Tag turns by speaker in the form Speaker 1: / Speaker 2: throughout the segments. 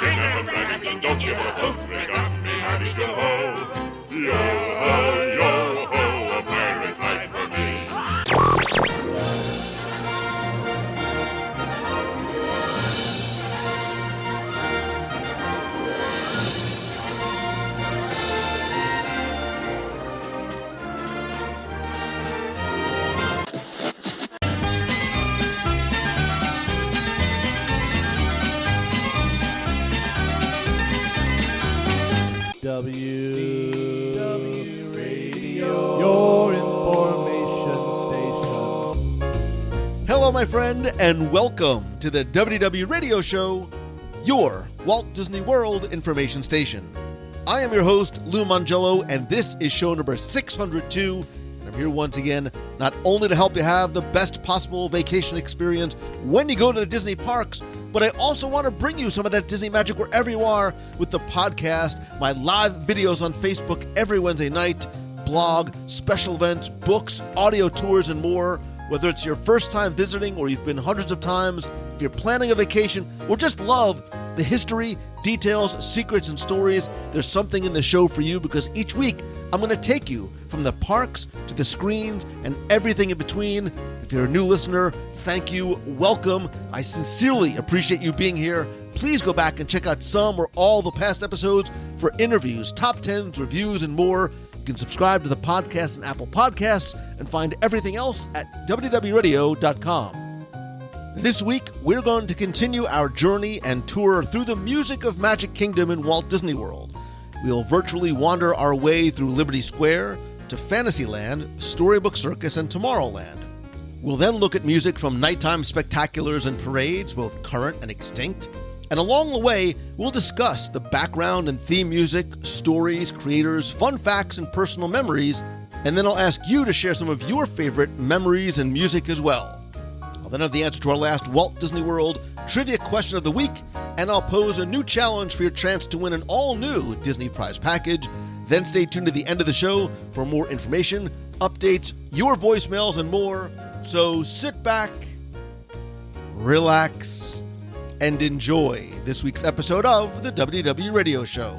Speaker 1: King of the dragons, and don't give a hoot. They got me happy to ho. Yo ho, a pirate's life for me.
Speaker 2: WDW Radio, your information station.
Speaker 3: Hello, my friend, and welcome to the WDW Radio Show, your Walt Disney World information station. I am your host, Lou Mongello, and this is show number 602. And I'm here once again, not only to help you have the best possible vacation experience when you go to the Disney parks, but I also want to bring you some of that Disney magic wherever you are with the podcast, my live videos on Facebook every Wednesday night, blog, special events, books, audio tours, and more. Whether it's your first time visiting or you've been hundreds of times, if you're planning a vacation or just love the history, details, secrets, and stories, there's something in the show for you because each week I'm going to take you from the parks to the screens and everything in between. If you're a new listener, thank you. Welcome. I sincerely appreciate you being here. Please go back and check out some or all the past episodes for interviews, top 10s, reviews, and more. You can subscribe to the podcast on Apple Podcasts and find everything else at WDWRadio.com. This week, we're going to continue our journey and tour through the music of Magic Kingdom in Walt Disney World. We'll virtually wander our way through Liberty Square to Fantasyland, Storybook Circus, and Tomorrowland. We'll then look at music from nighttime spectaculars and parades, both current and extinct. And along the way, we'll discuss the background and theme music, stories, creators, fun facts, and personal memories. And then I'll ask you to share some of your favorite memories and music as well. I'll then have the answer to our last Walt Disney World Trivia Question of the Week, and I'll pose a new challenge for your chance to win an all-new Disney Prize package. Then stay tuned to the end of the show for more information, updates, your voicemails, and more. So sit back, relax, and enjoy this week's episode of the WDW Radio Show.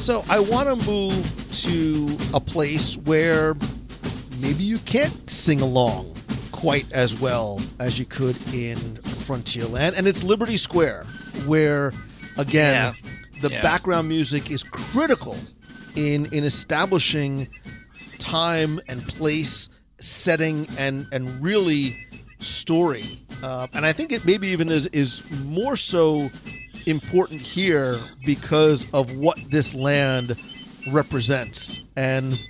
Speaker 3: So I want to move to a place where maybe you can't sing along quite as well as you could in Frontierland, and it's Liberty Square, where, again, the background music is critical in establishing time and place, setting, and really story. And I think it maybe even is more so important here because of what this land represents. And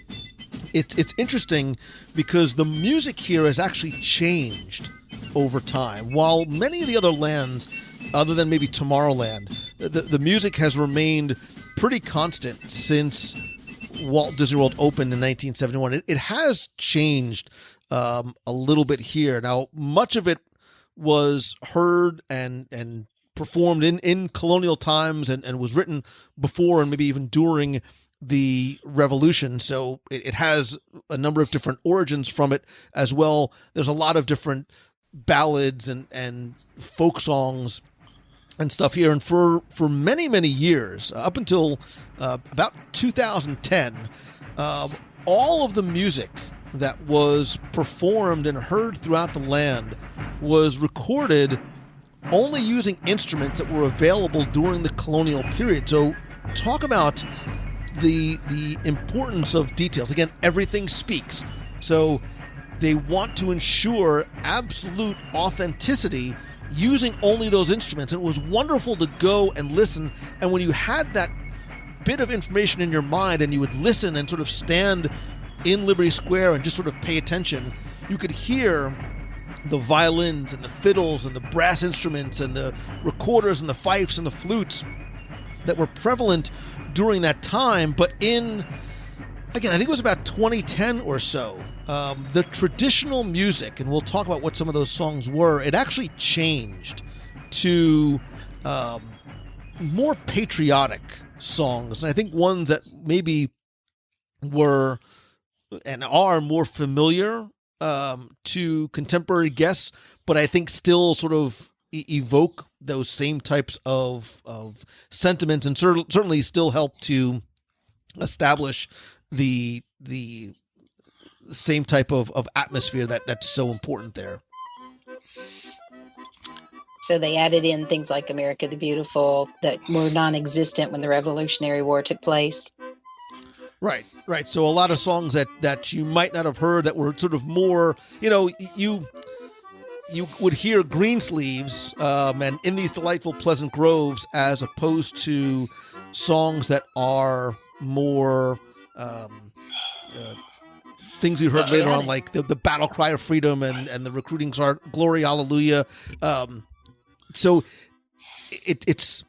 Speaker 3: it's interesting because the music here has actually changed over time. While many of the other lands, other than maybe Tomorrowland, the music has remained pretty constant since Walt Disney World opened in 1971. It has changed a little bit here. Now, much of it was heard and performed in colonial times and was written before and maybe even during the Revolution. So it has a number of different origins from it as well. There's a lot of different ballads and folk songs and stuff here. And for many, many years, up until about 2010, all of the music that was performed and heard throughout the land was recorded only using instruments that were available during the colonial period. So talk about the importance of details. Again, everything speaks. So they want to ensure absolute authenticity using only those instruments. And it was wonderful to go and listen. And when you had that bit of information in your mind and you would listen and sort of stand in Liberty Square and just sort of pay attention, you could hear the violins and the fiddles and the brass instruments and the recorders and the fifes and the flutes that were prevalent during that time. But again, I think it was about 2010 or so, the traditional music, and we'll talk about what some of those songs were, it actually changed to more patriotic songs. And I think ones that maybe were and are more familiar to contemporary guests, but I think still sort of evoke those same types of sentiments, and certainly still help to establish the same type of atmosphere that's so important there.
Speaker 4: So they added in things like America the Beautiful that were non-existent when the Revolutionary War took place.
Speaker 3: Right. So a lot of songs that you might not have heard that were sort of more, you would hear Greensleeves and In These Delightful Pleasant Groves, as opposed to songs that are more things you heard later on, like the Battle Cry of Freedom and the Recruiting Czar, Glory Hallelujah. So it's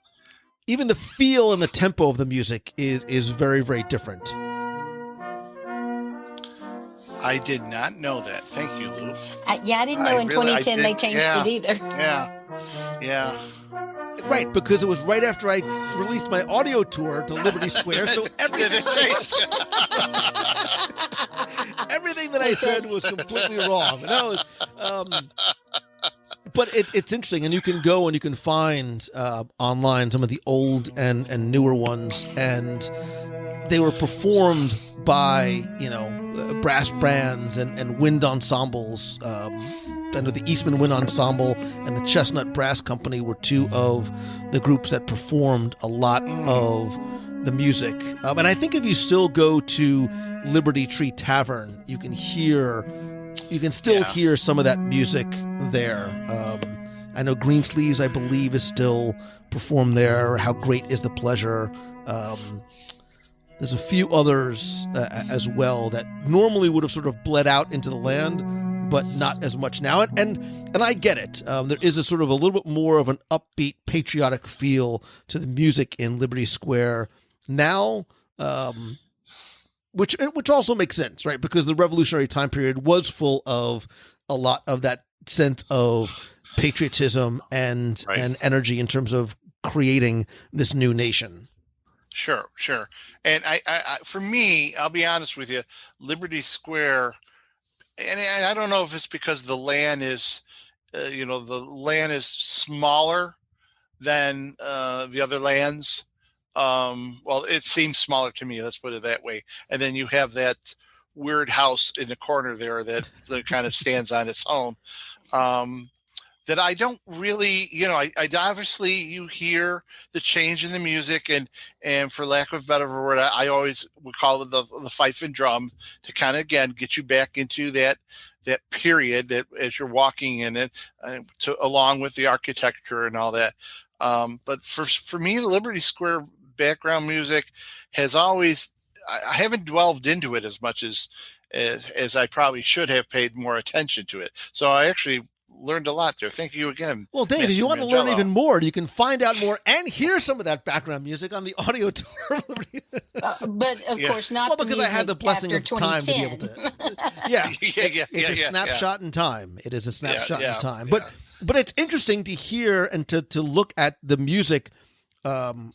Speaker 3: even the feel and the tempo of the music is very, very different.
Speaker 5: I did not know that. Thank you, Lou.
Speaker 4: I didn't know in 2010 they changed it either.
Speaker 5: Yeah.
Speaker 3: Right, because it was right after I released my audio tour to Liberty Square, so everything that I said was completely wrong. No, but it's interesting, and you can go and you can find online some of the old and newer ones, and they were performed by brass bands and wind ensembles. I know the Eastman Wind Ensemble and the Chestnut Brass Company were two of the groups that performed a lot of the music. And I think if you still go to Liberty Tree Tavern, you can still hear some of that music there. I know Greensleeves, I believe, is still performed there. How Great Is the Pleasure. There's a few others as well that normally would have sort of bled out into the land, but not as much now. And I get it. There is a sort of a little bit more of an upbeat, patriotic feel to the music in Liberty Square now, which also makes sense, right? Because the revolutionary time period was full of a lot of that sense of patriotism and energy in terms of creating this new nation.
Speaker 5: Sure. And I for me, I'll be honest with you, Liberty Square, and I don't know if it's because the land is, the land is smaller than the other lands. Well, it seems smaller to me. Let's put it that way. And then you have that weird house in the corner there that kind of stands on its own. That I don't really, I obviously you hear the change in the music, and for lack of a better word, I always would call it the fife and drum to kind of, again, get you back into that period that as you're walking in it, along with the architecture and all that. But for me, the Liberty Square background music has always, I haven't delved into it as much as I probably should have paid more attention to it. So I actually learned a lot there. Thank you again.
Speaker 3: Well, Dave, if you want to learn even more, you can find out more and hear some of that background music on the audio tour.
Speaker 4: But of course not.
Speaker 3: Well, because I had the blessing of time to be able to. It's a snapshot in time. It is a snapshot in time. But it's interesting to hear and to look at the music from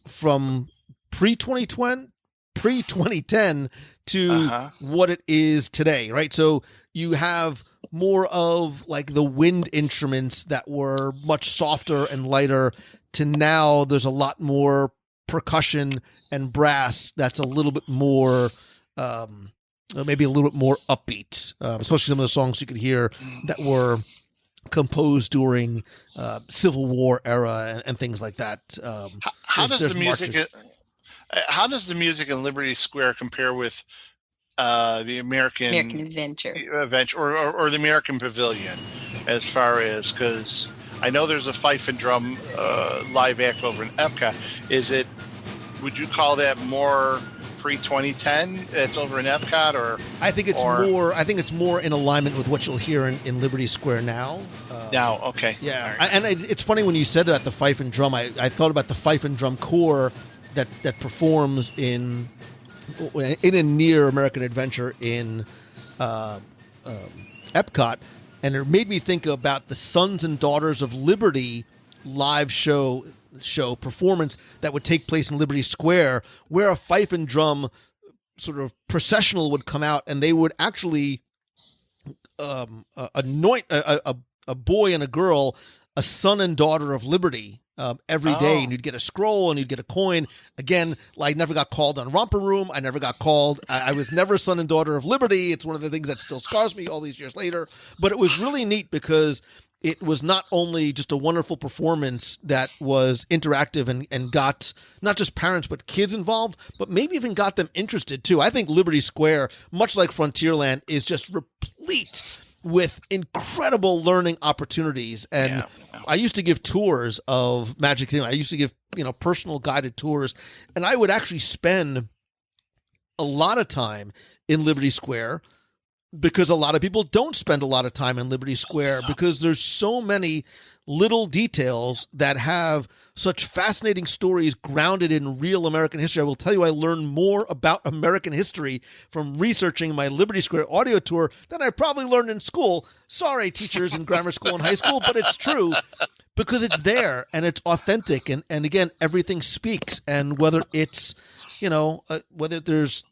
Speaker 3: pre-2010 to what it is today, right? So you have more of like the wind instruments that were much softer and lighter, to now there's a lot more percussion and brass that's a little bit more maybe a little bit more upbeat, especially some of the songs you could hear that were composed during Civil War era and things like that.
Speaker 5: How does the music in Liberty Square compare with the American
Speaker 4: Adventure
Speaker 5: or the American Pavilion, as far as, because I know there's a fife and drum live act over in Epcot. Would you call that more pre-2010. It's over in Epcot, or
Speaker 3: I think it's more. I think it's more in alignment with what you'll hear in Liberty Square now.
Speaker 5: Now, okay,
Speaker 3: yeah,
Speaker 5: right.
Speaker 3: And it's funny when you said that, the fife and drum. I thought about the fife and drum corps that performs in a near American Adventure in Epcot, and it made me think about the Sons and Daughters of Liberty live show performance that would take place in Liberty Square, where a fife and drum sort of processional would come out, and they would actually anoint a boy and a girl, a son and daughter of Liberty, every day, and you'd get a scroll and you'd get a coin. Again, I never got called on Romper Room. I never got called. I was never son and daughter of Liberty. It's one of the things that still scars me all these years later. But it was really neat because it was not only just a wonderful performance that was interactive and got not just parents but kids involved, but maybe even got them interested too. I think Liberty Square, much like Frontierland, is just replete with incredible learning opportunities. And I used to give tours of Magic Kingdom. I used to give, personal guided tours, and I would actually spend a lot of time in Liberty Square, because a lot of people don't spend a lot of time in Liberty Square because there's so many little details that have such fascinating stories grounded in real American history. I will tell you, I learned more about American history from researching my Liberty Square audio tour than I probably learned in school. Sorry, teachers in grammar school and high school, but it's true because it's there and it's authentic. And again, everything speaks. And whether it's, whether there's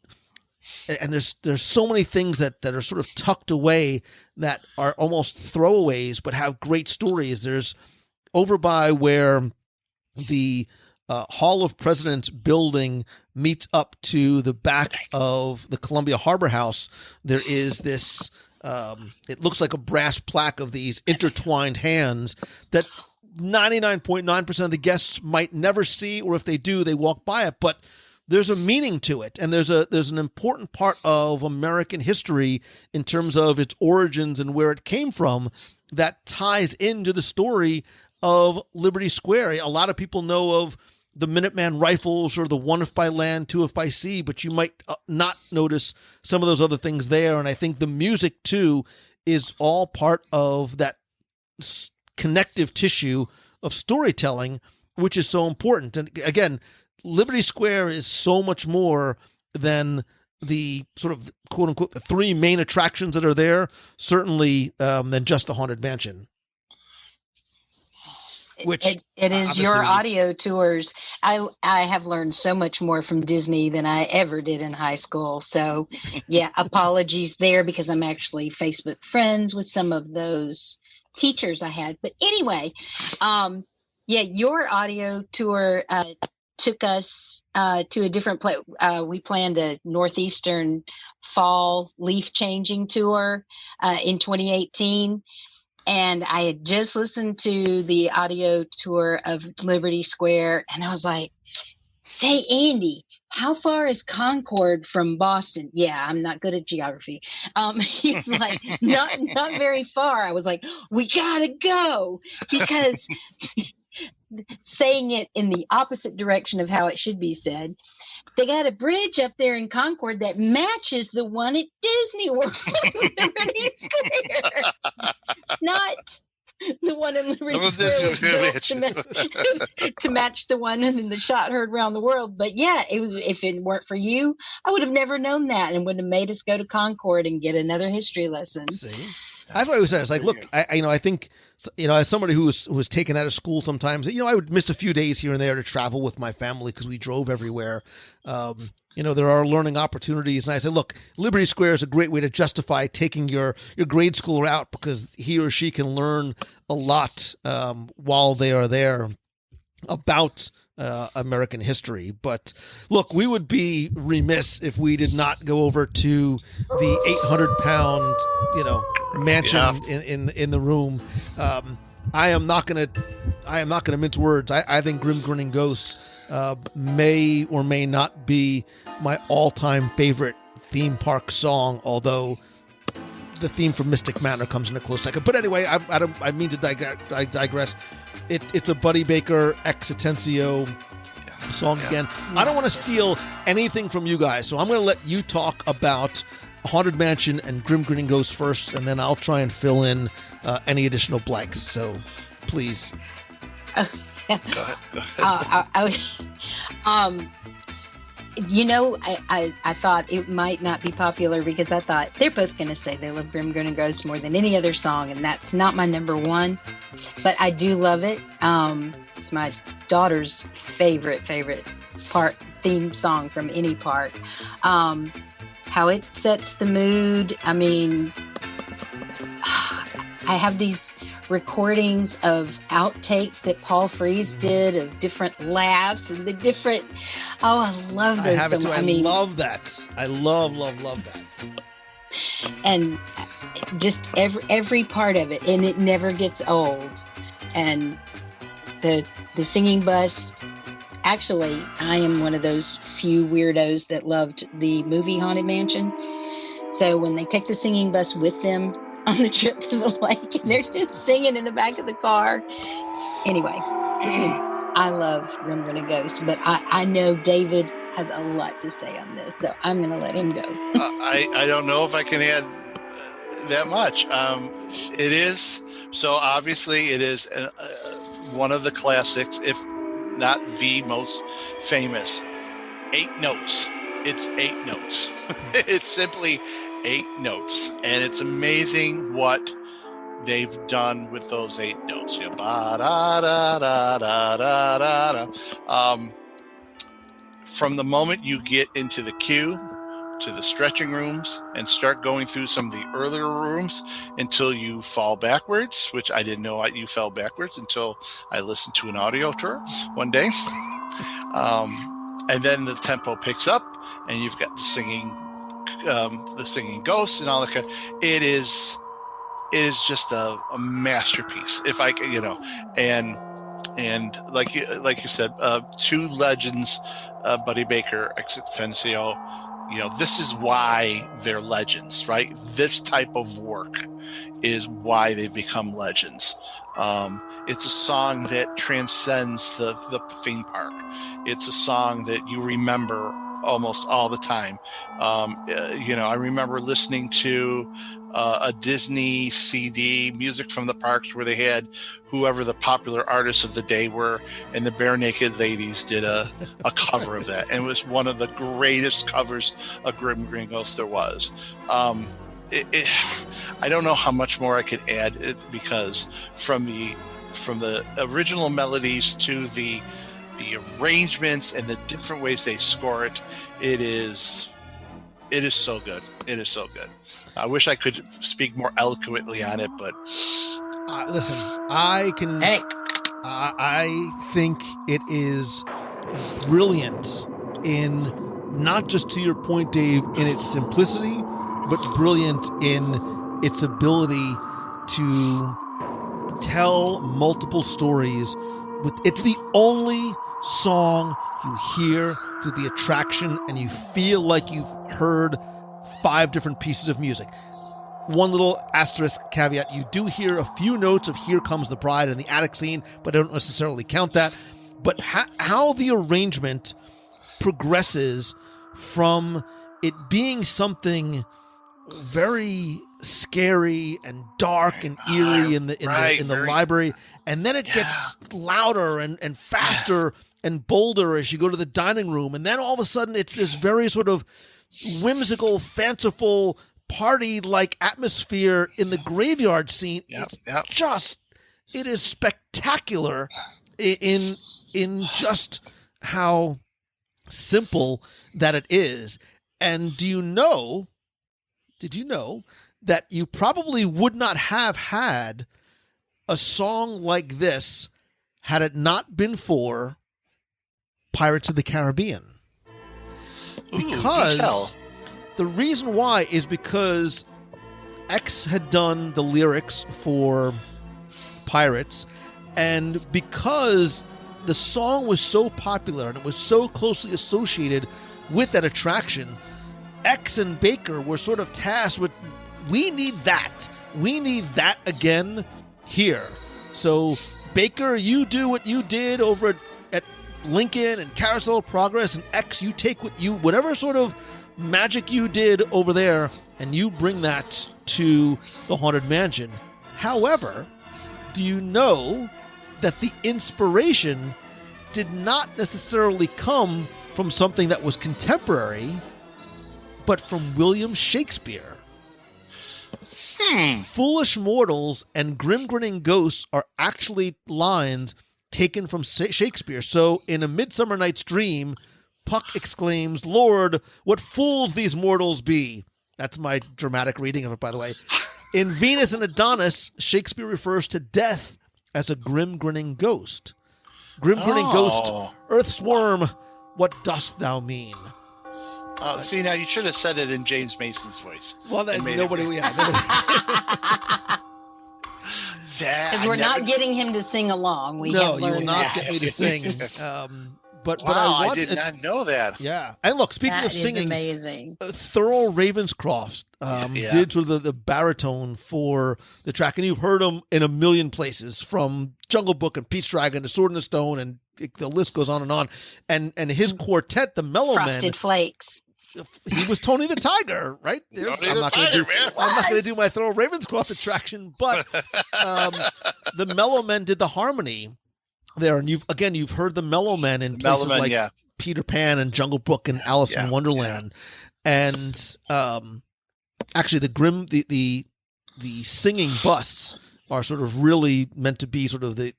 Speaker 3: so many things that are sort of tucked away that are almost throwaways but have great stories. There's over by where the Hall of Presidents building meets up to the back of the Columbia Harbor House. There is this, it looks like a brass plaque of these intertwined hands that 99.9% of the guests might never see, or if they do, they walk by it. But there's a meaning to it, and there's an important part of American history in terms of its origins and where it came from that ties into the story of Liberty Square. A lot of people know of the Minuteman rifles or the 1 if by land, 2 if by sea, but you might not notice some of those other things there. And I think the music too is all part of that connective tissue of storytelling, which is so important. And again, Liberty Square is so much more than the sort of quote unquote the 3 main attractions that are there, certainly than just the Haunted Mansion. Which
Speaker 4: it is your audio tours. I have learned so much more from Disney than I ever did in high school. So yeah, apologies there, because I'm actually Facebook friends with some of those teachers I had. But anyway, your audio tour took us to a different place. We planned a Northeastern fall leaf changing tour in 2018. And I had just listened to the audio tour of Liberty Square, and I was like, say, Andy, how far is Concord from Boston? Yeah, I'm not good at geography. He's like, not very far. I was like, we gotta go, because saying it in the opposite direction of how it should be said, they got a bridge up there in Concord that matches the one at Disney World, Liberty Square, not the one in Liberty Square was built to match the one in the shot heard around the world. But yeah, it was. If it weren't for you, I would have never known that, and would have made us go to Concord and get another history lesson.
Speaker 3: See? That's what I was saying. It's like, look, I think, as somebody who was taken out of school sometimes, I would miss a few days here and there to travel with my family because we drove everywhere. There are learning opportunities. And I said, look, Liberty Square is a great way to justify taking your grade schooler out, because he or she can learn a lot while they are there about American history. But look, we would be remiss if we did not go over to the 800-pound, mansion in the room. I am not gonna mince words. I think Grim Grinning Ghosts may or may not be my all-time favorite theme park song, although the theme from Mystic Manor comes in a close second. But anyway, I mean to digress. It's a Buddy Baker ex Atencio song again. I don't want to steal anything from you guys, so I'm going to let you talk about Haunted Mansion and Grim Grinning Ghost first, and then I'll try and fill in any additional blanks. So, please.
Speaker 5: Go ahead.
Speaker 4: I thought it might not be popular because I thought they're both going to say they love Grim Grinning Ghost more than any other song, and that's not my number one. But I do love it. It's my daughter's favorite theme song from any park. How it sets the mood. I mean, I have these recordings of outtakes that Paul Frees did of different laughs and the different. Oh, I love those.
Speaker 3: I have it too. I love that. I love that.
Speaker 4: And just every part of it, and it never gets old. And the singing bus. Actually, I am one of those few weirdos that loved the movie Haunted Mansion. So when they take the singing bus with them on the trip to the lake, and they're just singing in the back of the car. Anyway, I love Grim Grinning Ghost, but I know David has a lot to say on this, so I'm going to let him go.
Speaker 5: I don't know if I can add that much. It is, so obviously it is one of the classics, if not the most famous. 8 notes. It's 8 notes. It's simply 8 notes, and it's amazing what they've done with those 8 notes. You know, ba da da da da da da. From the moment you get into the queue to the stretching rooms and start going through some of the earlier rooms until you fall backwards, which I didn't know you fell backwards until I listened to an audio tour one day. And then the tempo picks up, and you've got the singing ghosts and all that kind. It is just a masterpiece. If I can, and like you said, 2 legends, Buddy Baker, Extensio. This is why they're legends, right? This type of work is why they've become legends. It's a song that transcends the theme park. It's a song that you remember almost all the time. I remember listening to a Disney CD, Music from the Parks, where they had whoever the popular artists of the day were, and the Bare Naked Ladies did a cover of that. And it was one of the greatest covers of Grim Grinning Ghost there was. I don't know how much more I could add, because from the original melodies to the arrangements and the different ways they score it, it is so good. It is so good. I wish I could speak more eloquently on it, but
Speaker 3: listen, I can.
Speaker 4: Hey.
Speaker 3: I think it is brilliant in, not just to your point, Dave, in its simplicity, but brilliant in its ability to tell multiple stories. It's the only song you hear through the attraction and you feel like you've heard 5 different pieces of music. One little asterisk caveat: you do hear a few notes of Here Comes the Bride in the attic scene, but I don't necessarily count that. But how the arrangement progresses from it being something very scary and dark and eerie in the library, and then it gets louder and faster and bolder as you go to the dining room, and then all of a sudden it's this very sort of whimsical, fanciful party-like atmosphere in the graveyard scene. It is spectacular in just how simple that it is. And did you know that you probably would not have had a song like this had it not been for Pirates of the Caribbean? Because the reason why is because X had done the lyrics for Pirates, and because the song was so popular and it was so closely associated with that attraction, X and Baker were sort of tasked with, we need that again here. So Baker, you do what you did over at Lincoln and Carousel of Progress and X, you take whatever sort of magic you did over there, and you bring that to the Haunted Mansion. However, do you know that the inspiration did not necessarily come from something that was contemporary, but from William Shakespeare? Foolish mortals and grim grinning ghosts are actually lines taken from Shakespeare. So in A Midsummer Night's Dream, Puck exclaims, "Lord, what fools these mortals be." That's my dramatic reading of it, by the way. In Venus and Adonis, Shakespeare refers to death as a grim grinning ghost. Grim grinning ghost, earth's worm, what dost thou mean?
Speaker 5: See, now you should have said it in James Mason's voice.
Speaker 3: Well, nobody.
Speaker 4: Because we're not getting him to sing along.
Speaker 3: No, you will not get me to sing. But
Speaker 5: I did not know that.
Speaker 3: Yeah, and look, speaking of singing,
Speaker 4: amazing.
Speaker 3: Thurl Ravenscroft did sort of the baritone for the track, and you've heard him in a million places, from Jungle Book and Pete's Dragon to Sword in the Stone, and the list goes on and on. And his quartet, the Mellow Men,
Speaker 4: Frosted Flakes.
Speaker 3: He was Tony the Tiger, right? I'm not going to do my Thurl Ravenscroft attraction, but the Mellow Men did the harmony there, and you've heard the Mellow Men in places like Peter Pan and Jungle Book and Alice in Wonderland, and actually the singing busts are sort of really meant to be sort of the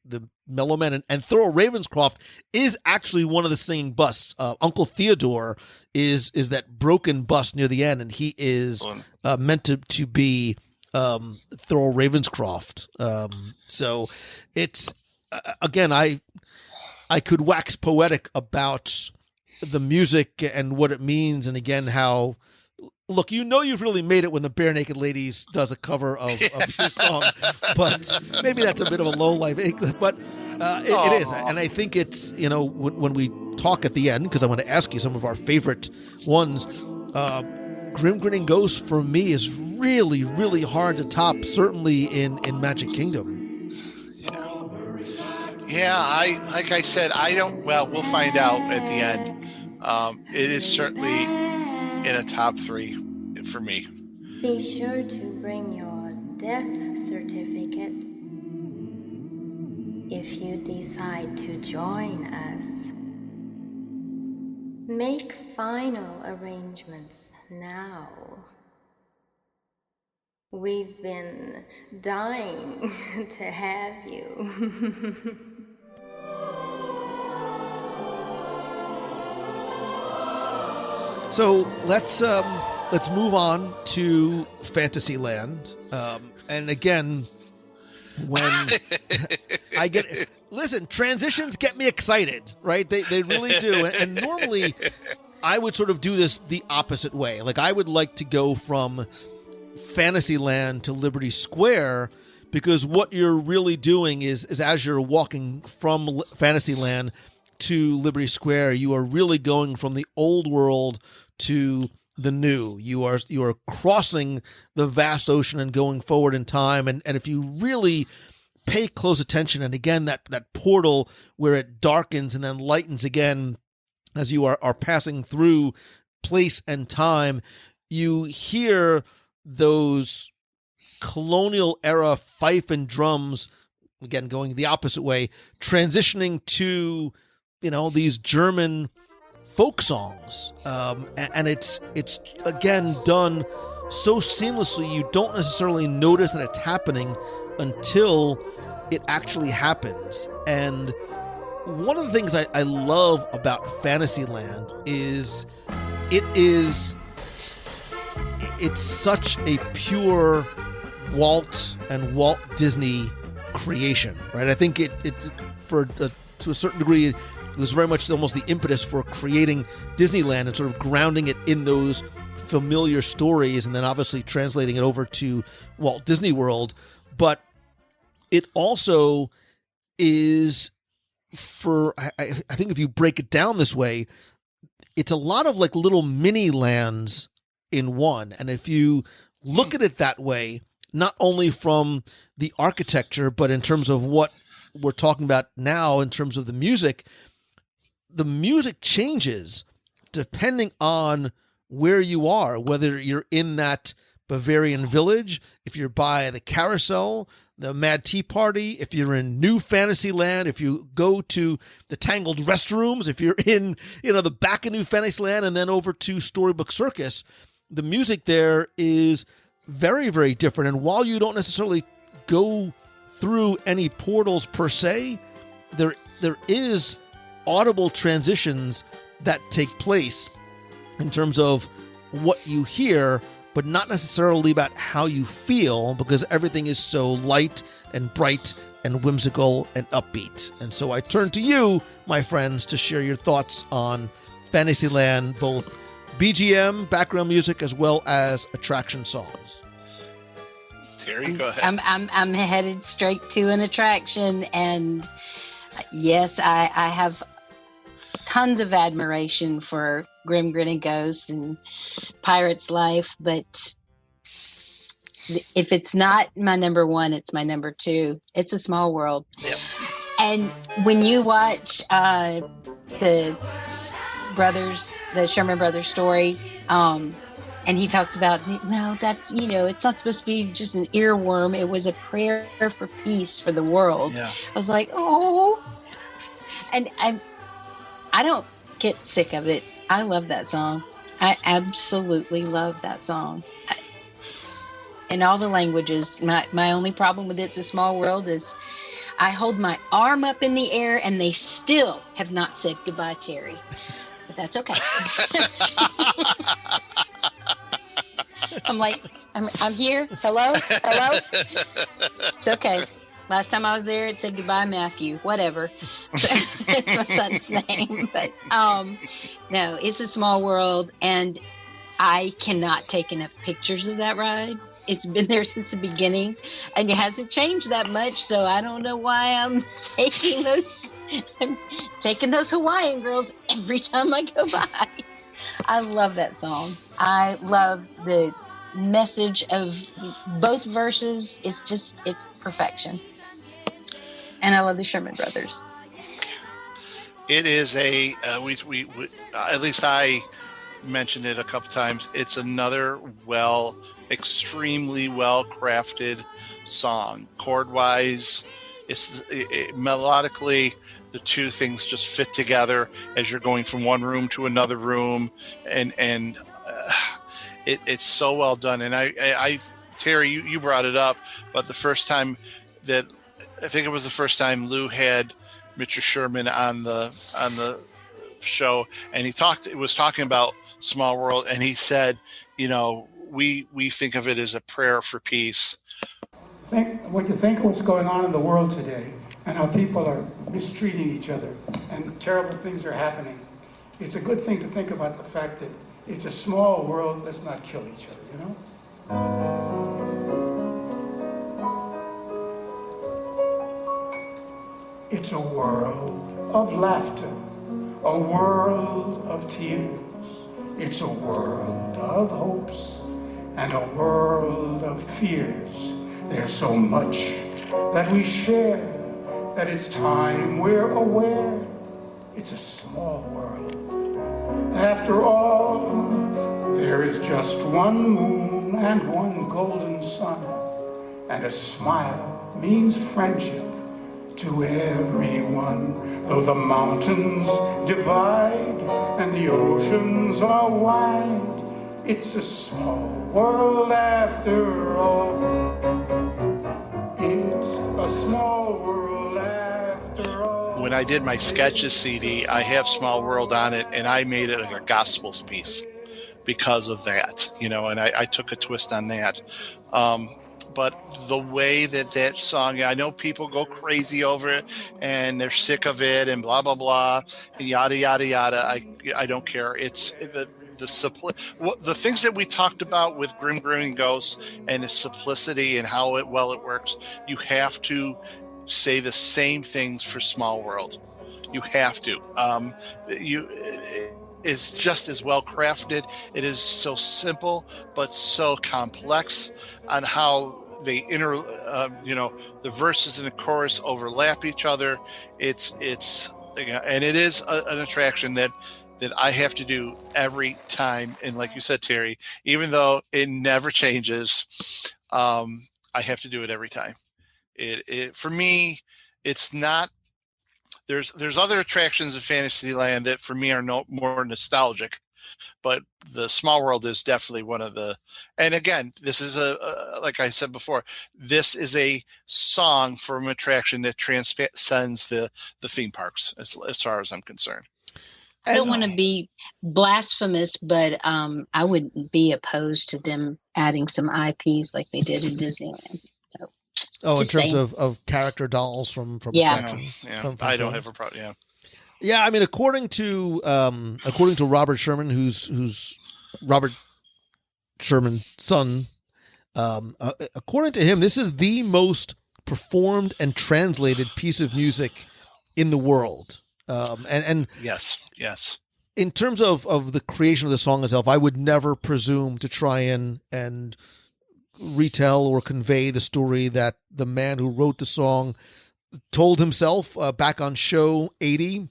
Speaker 3: Mellow Men, and Thurl Ravenscroft is actually one of the singing busts. Uncle Theodore is that broken bust near the end, and he is meant to be Thurl Ravenscroft. So it's again, I could wax poetic about the music and what it means, and again how. Look, you've really made it when the Bare Naked Ladies does a cover of your song, but maybe that's a bit of a low life. But it is, and I think it's when we talk at the end, because I want to ask you some of our favorite ones. Grim Grinning Ghost for me is really, really hard to top. Certainly in Magic Kingdom.
Speaker 5: Yeah. Like I said, I don't. Well, we'll find out at the end. It is certainly in a top 3 for me.
Speaker 6: Be sure to bring your death certificate if you decide to join us. Make final arrangements now. We've been dying to have you.
Speaker 3: So let's move on to Fantasyland, and again, when transitions get me excited, right? They really do, and normally I would sort of do this the opposite way. Like I would like to go from Fantasyland to Liberty Square, because what you're really doing is as you're walking from Fantasyland to Liberty Square, you are really going from the old world to the new. You are crossing the vast ocean and going forward in time. And if you really pay close attention, and again, that portal where it darkens and then lightens again as you are passing through place and time, you hear those colonial era fife and drums, again, going the opposite way, transitioning to, these German folk songs, and it's again done so seamlessly you don't necessarily notice that it's happening until it actually happens. And one of the things I love about Fantasyland is it's such a pure Walt Disney creation, right? I think to a certain degree, it was very much almost the impetus for creating Disneyland and sort of grounding it in those familiar stories, and then obviously translating it over to Walt Disney World. But it also is, I think if you break it down this way, it's a lot of like little mini lands in one. And if you look at it that way, not only from the architecture, but in terms of what we're talking about now in terms of the music, the music changes depending on where you are, whether you're in that Bavarian village, if you're by the carousel, the Mad Tea Party, if you're in New Fantasyland, if you go to the Tangled Restrooms, if you're in, the back of New Fantasyland and then over to Storybook Circus, the music there is very, very different. And while you don't necessarily go through any portals per se, there is audible transitions that take place in terms of what you hear, but not necessarily about how you feel, because everything is so light and bright and whimsical and upbeat. And so I turn to you, my friends, to share your thoughts on Fantasyland, both BGM, background music, as well as attraction songs.
Speaker 5: Terry, go ahead.
Speaker 4: I'm headed straight to an attraction, and yes, I have tons of admiration for Grim Grinning Ghosts and Pirate's Life, but if it's not my number one, it's my number two. It's A Small World.
Speaker 5: Yep.
Speaker 4: And when you watch the Sherman Brothers story, and he talks about, no, that's, it's not supposed to be just an earworm. It was a prayer for peace for the world.
Speaker 5: Yeah.
Speaker 4: I was like, oh, and I don't get sick of it. I love that song. I absolutely love that song. In all the languages, my only problem with It's a Small World is I hold my arm up in the air and they still have not said goodbye, Terry. But that's okay. I'm like, I'm here. Hello? It's okay. Last time I was there, it said goodbye, Matthew. Whatever. It's my son's name. But no, It's a Small World, and I cannot take enough pictures of that ride. It's been there since the beginning, and it hasn't changed that much. So I don't know why I'm taking those Hawaiian girls every time I go by. I love that song. I love the message of both verses. It's perfection. And I love the Sherman Brothers.
Speaker 5: It is we at least I mentioned it a couple times. It's another extremely well crafted song. Chord wise, melodically, the two things just fit together as you're going from one room to another room, and it's so well done. And I Terry, you brought it up, but the first time that I think it was the first time Lou had Mr. Sherman on the show, and he was talking about Small World, and he said, we think of it as a prayer for peace.
Speaker 7: What you think of what's going on in the world today, and how people are mistreating each other, and terrible things are happening. It's a good thing to think about the fact that it's a small world. Let's not kill each other, It's a world of laughter, a world of tears. It's a world of hopes and a world of fears. There's so much that we share that it's time we're aware. It's a small world. After all, there is just one moon and one golden sun, and a smile means friendship to everyone. Though the mountains divide and the oceans are wide, it's a small world after all. It's a small world after all.
Speaker 5: When I did my sketches CD, I have Small World on it, and I made it like a gospel piece because of that, and I took a twist on that. But the way that song, I know people go crazy over it and they're sick of it and blah, blah, blah, and yada, yada, yada. I don't care. It's the things that we talked about with Grim Grinning Ghosts and its simplicity and how it works. You have to say the same things for Small World. You have to. It's just as well crafted. It is so simple, but so complex on how they the verses and the chorus overlap each other. It's And it is an attraction that I have to do every time. And like you said, Terry, even though it never changes, I have to do it every time. It for me, it's not. There's other attractions in Fantasyland that for me are more nostalgic, but the Small World is definitely one of the. And again, this is like I said before, this is a song from an attraction that transcends the theme parks as far as I'm concerned.
Speaker 4: I don't want to be blasphemous, but I wouldn't be opposed to them adding some IPs like they did in Disneyland. So,
Speaker 3: in terms of character dolls from
Speaker 4: attractions.
Speaker 3: From
Speaker 5: I don't have a problem. Yeah.
Speaker 3: Yeah, I mean, according to Robert Sherman, who's Robert Sherman's son, according to him, this is the most performed and translated piece of music in the world. And
Speaker 5: yes.
Speaker 3: In terms of the creation of the song itself, I would never presume to try and retell or convey the story that the man who wrote the song told himself back on show 80.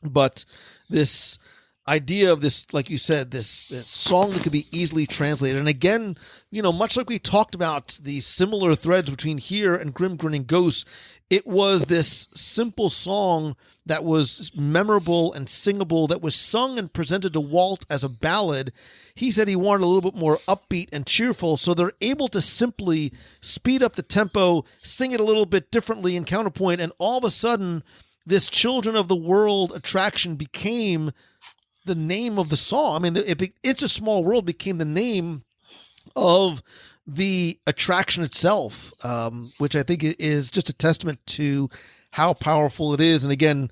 Speaker 3: But this idea of this, like you said, this song that could be easily translated. And again, much like we talked about the similar threads between here and Grim Grinning Ghosts, it was this simple song that was memorable and singable, that was sung and presented to Walt as a ballad. He said he wanted a little bit more upbeat and cheerful, so they're able to simply speed up the tempo, sing it a little bit differently in counterpoint, and all of a sudden, this Children of the World attraction became the name of the song. I mean, It's a Small World became the name of the attraction itself, which I think is just a testament to how powerful it is. And again,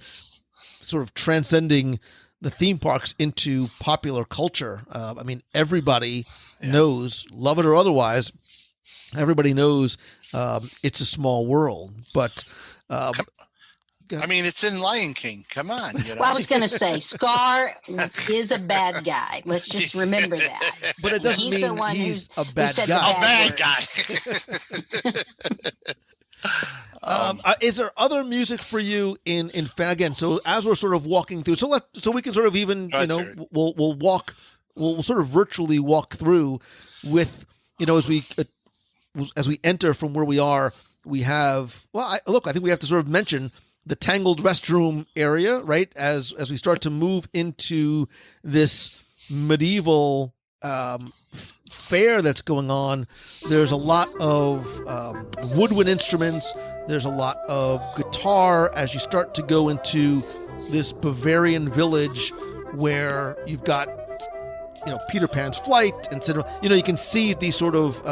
Speaker 3: sort of transcending the theme parks into popular culture. I mean, everybody knows, love it or otherwise, everybody knows It's a Small World. But
Speaker 5: I mean, it's in Lion King. Come on.
Speaker 4: Well, I was going to say, Scar is a bad guy. Let's just remember that.
Speaker 3: But it doesn't mean he's a bad guy.
Speaker 5: A bad guy.
Speaker 3: Is there other music for you in again? So as we're sort of walking through, so we can sort of even we'll sort of virtually walk through with as we enter from where we are. We have I think we have to sort of mention the Tangled restroom area, right? As we start to move into this medieval fair that's going on, there's a lot of woodwind instruments. There's a lot of guitar as you start to go into this Bavarian village where you've got, Peter Pan's flight, and you can see these sort of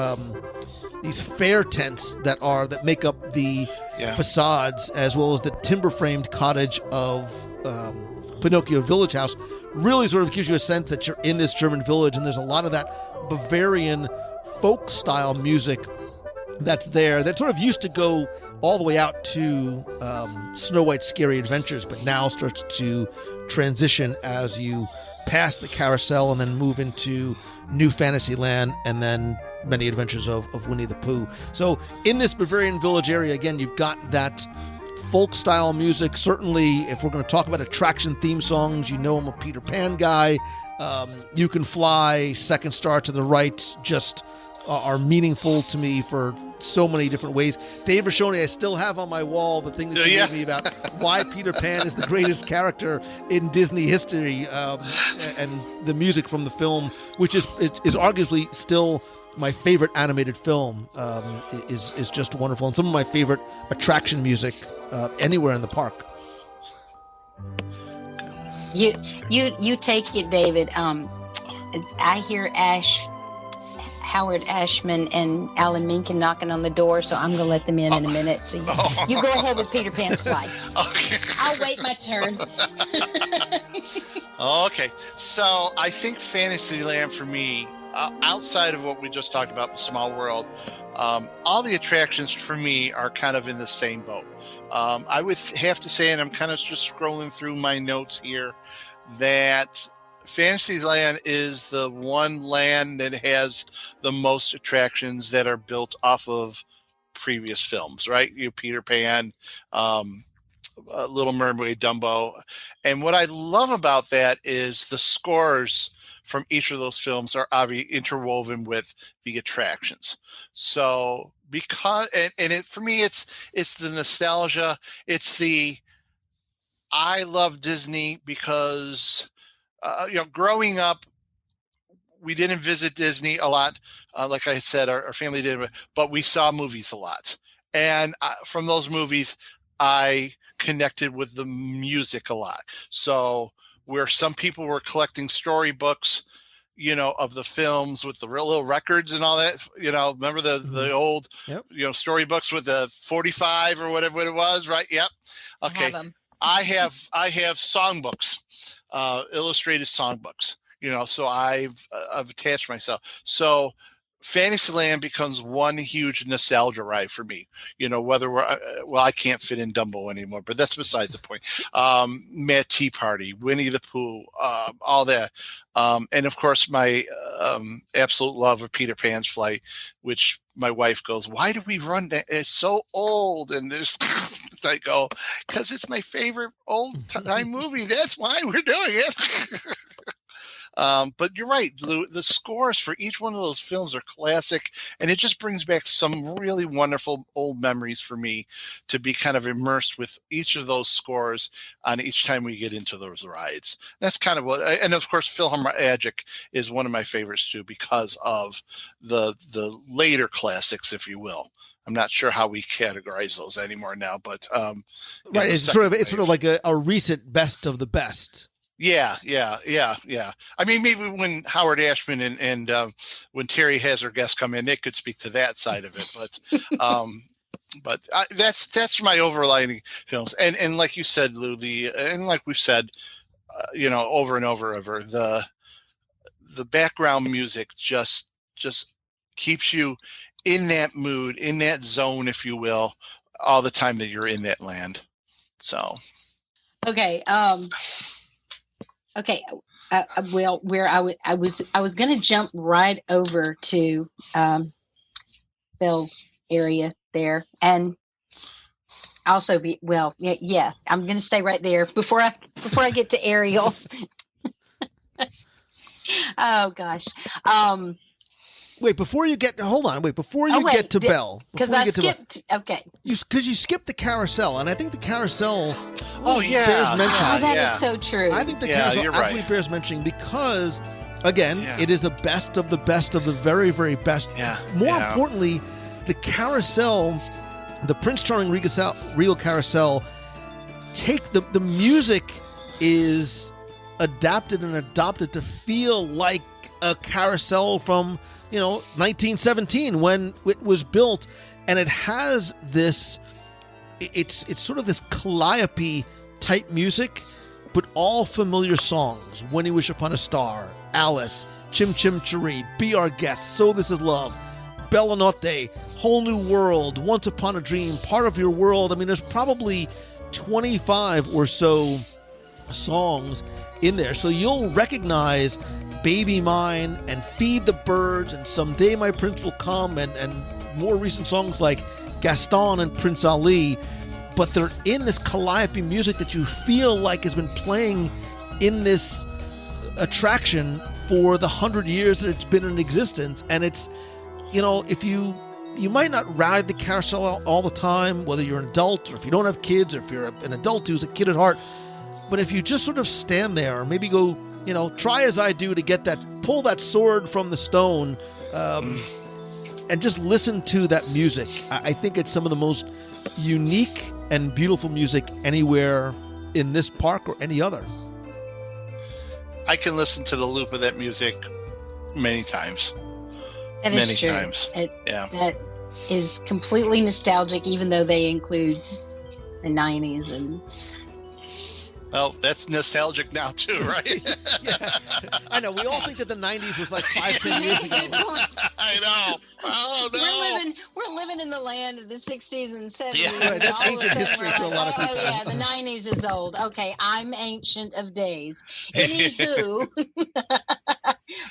Speaker 3: these fair tents that make up the facades, as well as the timber-framed cottage of Pinocchio Village House. Really sort of gives you a sense that you're in this German village, and there's a lot of that Bavarian folk-style music that's there that sort of used to go all the way out to Snow White's Scary Adventures, but now starts to transition as you pass the carousel and then move into New Fantasyland and then Many Adventures of Winnie the Pooh. So in this Bavarian village area, again, you've got that folk style music. Certainly, if we're going to talk about attraction theme songs, I'm a Peter Pan guy. You Can Fly, Second Star to the Right, just are meaningful to me for so many different ways. Dave Rashoni, I still have on my wall the thing that you gave me about why Peter Pan is the greatest character in Disney history, and the music from the film, which is arguably still my favorite animated film, is just wonderful, and some of my favorite attraction music anywhere in the park.
Speaker 4: You take it, David. I hear Howard Ashman and Alan Menken knocking on the door, so I'm going to let them in a minute. So you go ahead with Peter Pan's flight.
Speaker 5: Okay.
Speaker 4: I'll wait my turn.
Speaker 5: Okay. So I think Fantasyland for me, outside of what we just talked about, the Small World, all the attractions for me are kind of in the same boat. I would have to say, and I'm kind of just scrolling through my notes here, that Fantasyland is the one land that has the most attractions that are built off of previous films, right? Peter Pan, Little Mermaid, Dumbo. And what I love about that is the scores from each of those films are obviously interwoven with the attractions. So because, and it, for me, it's the nostalgia. It's I love Disney because, growing up, we didn't visit Disney a lot. Like I said, our family did, but we saw movies a lot. And from those movies, I connected with the music a lot. So where some people were collecting storybooks, of the films with the real little records and all that, remember the old, storybooks with the 45 or whatever it was, right? Yep. Okay. I have songbooks, illustrated songbooks, so I've attached myself. So Fantasyland becomes one huge nostalgia ride for me, whether I can't fit in Dumbo anymore, but that's besides the point. Mad Tea Party, Winnie the Pooh, all that. And of course my absolute love of Peter Pan's Flight, which my wife goes, why do we run that? It's so old. And I go, because it's my favorite old time movie. That's why we're doing it. But you're right, Lou, the scores for each one of those films are classic, and it just brings back some really wonderful old memories for me to be kind of immersed with each of those scores on each time we get into those rides. That's kind of what, and of course, Philharmagic is one of my favorites too, because of the later classics, if you will. I'm not sure how we categorize those anymore now, but
Speaker 3: right, it's sort of like a recent best of the best.
Speaker 5: Yeah. I mean, maybe when Howard Ashman and when Terry has her guests come in, they could speak to that side of it. But that's my overriding films. And like you said, Lou, and like we've said, over and over, the background music just keeps you in that mood, in that zone, if you will, all the time that you're in that land. So.
Speaker 4: Okay. Okay, well, where I was going to jump right over to Bell's area there, and also I'm going to stay right there before I get to Ariel. Oh gosh.
Speaker 3: Before you get to Belle,
Speaker 4: because I skipped. Okay,
Speaker 3: because you skipped the carousel, and I think the carousel.
Speaker 5: Bears
Speaker 3: mentioning.
Speaker 4: That is so true.
Speaker 3: I think the carousel absolutely bears mentioning because, again, it is the best of the best of the very, very best.
Speaker 5: Yeah.
Speaker 3: More importantly, the carousel, the Prince Charming Regal Carousel, the music is adapted and adopted to feel like a carousel from 1917 when it was built, and it has this. It's sort of this calliope type music, but all familiar songs. When You Wish Upon a Star, Alice, Chim Chim Cheree, Be Our Guest, So This Is Love, Bella Notte, Whole New World, Once Upon a Dream, Part of Your World. I mean, there's probably 25 or so songs in there. So you'll recognize Baby Mine and Feed the Birds and Someday My Prince Will Come and more recent songs like Gaston and Prince Ali, but they're in this calliope music that you feel like has been playing in this attraction for the 100 years that it's been in existence. And it's, if you might not ride the carousel all the time, whether you're an adult or if you don't have kids or if you're an adult who's a kid at heart, but if you just sort of stand there or maybe go, try as I do to pull that sword from the stone, and just listen to that music. I think it's some of the most unique and beautiful music anywhere in this park or any other.
Speaker 5: I can listen to the loop of that music many times.
Speaker 4: That is true. Many times. That is completely nostalgic, even though they include the 90s and...
Speaker 5: Well, that's nostalgic now too, right?
Speaker 3: Yeah. I know. We all think that the 90s was like 5-10 years ago.
Speaker 5: I know. Oh, no.
Speaker 4: We're living in the land of the 60s and 70s.
Speaker 3: Yeah, right. That's ancient history for a lot of people.
Speaker 4: Oh, yeah, the 90s is old. Okay, I'm ancient of days. Anywho,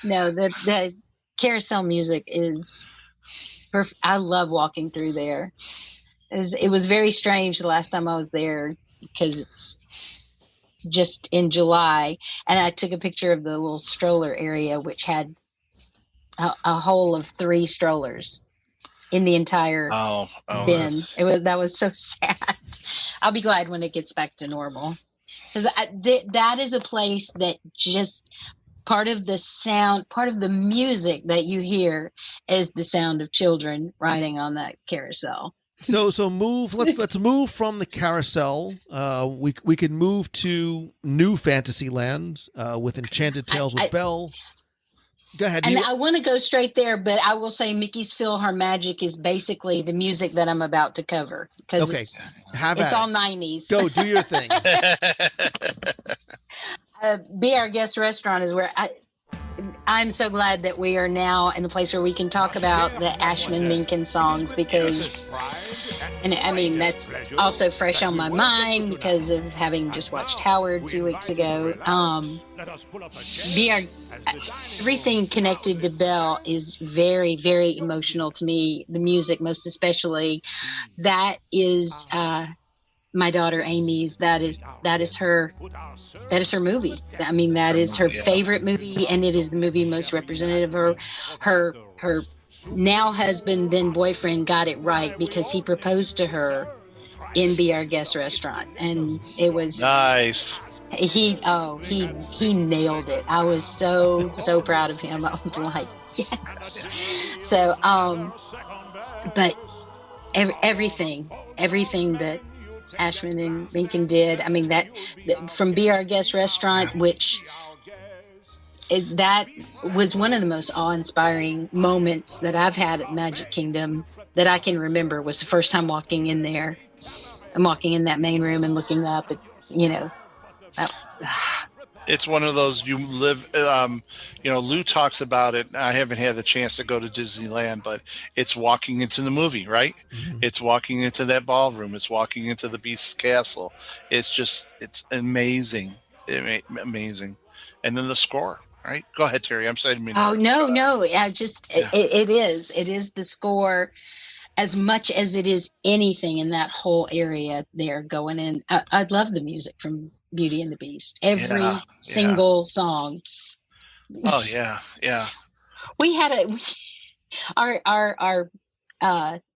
Speaker 4: no, the carousel music is perfect. I love walking through there. It was very strange the last time I was there because it's just in July, and I took a picture of the little stroller area, which had a whole of 3 strollers in the entire bin. That was so sad. I'll be glad when it gets back to normal, because that is a place that just part of the sound, part of the music that you hear is the sound of children riding on that carousel.
Speaker 3: So move. Let's move from the carousel. We can move to New Fantasyland with Enchanted Tales with Belle. Go ahead.
Speaker 4: And I want to go straight there, but I will say Mickey's PhilharMagic is basically the music that I'm about to cover, because it's all 90s.
Speaker 3: Go do your thing.
Speaker 4: Be Our Guest restaurant is where I'm so glad that we are now in a place where we can talk about the Ashman Menken songs, because, and I mean, that's also fresh on my mind because of having just watched Howard 2 weeks ago. Everything connected to Belle is very, very emotional to me. The music, most especially, that is my daughter Amy's. That is her movie. I mean, that is her favorite movie, and it is the movie most representative of her now husband, then boyfriend, got it right, because he proposed to her in Be Our Guest restaurant, and it was
Speaker 5: nice.
Speaker 4: He nailed it. I was so proud of him. I was like, yes. So but everything that Ashman and Menken did, I mean, that from Be Our Guest restaurant, which was one of the most awe-inspiring moments that I've had at Magic Kingdom that I can remember, was the first time walking in there. I'm walking in that main room and looking up at,
Speaker 5: it's one of those you live, Lou talks about it. I haven't had the chance to go to Disneyland, but it's walking into the movie, right? Mm-hmm. It's walking into that ballroom. It's walking into the Beast's castle. It's amazing. Amazing. And then the score, right? Go ahead, Terry. I'm sorry.
Speaker 4: No. It is the score as much as it is anything in that whole area there going in. I love the music from Beauty and the Beast. Every single song.
Speaker 5: Oh yeah.
Speaker 4: We had our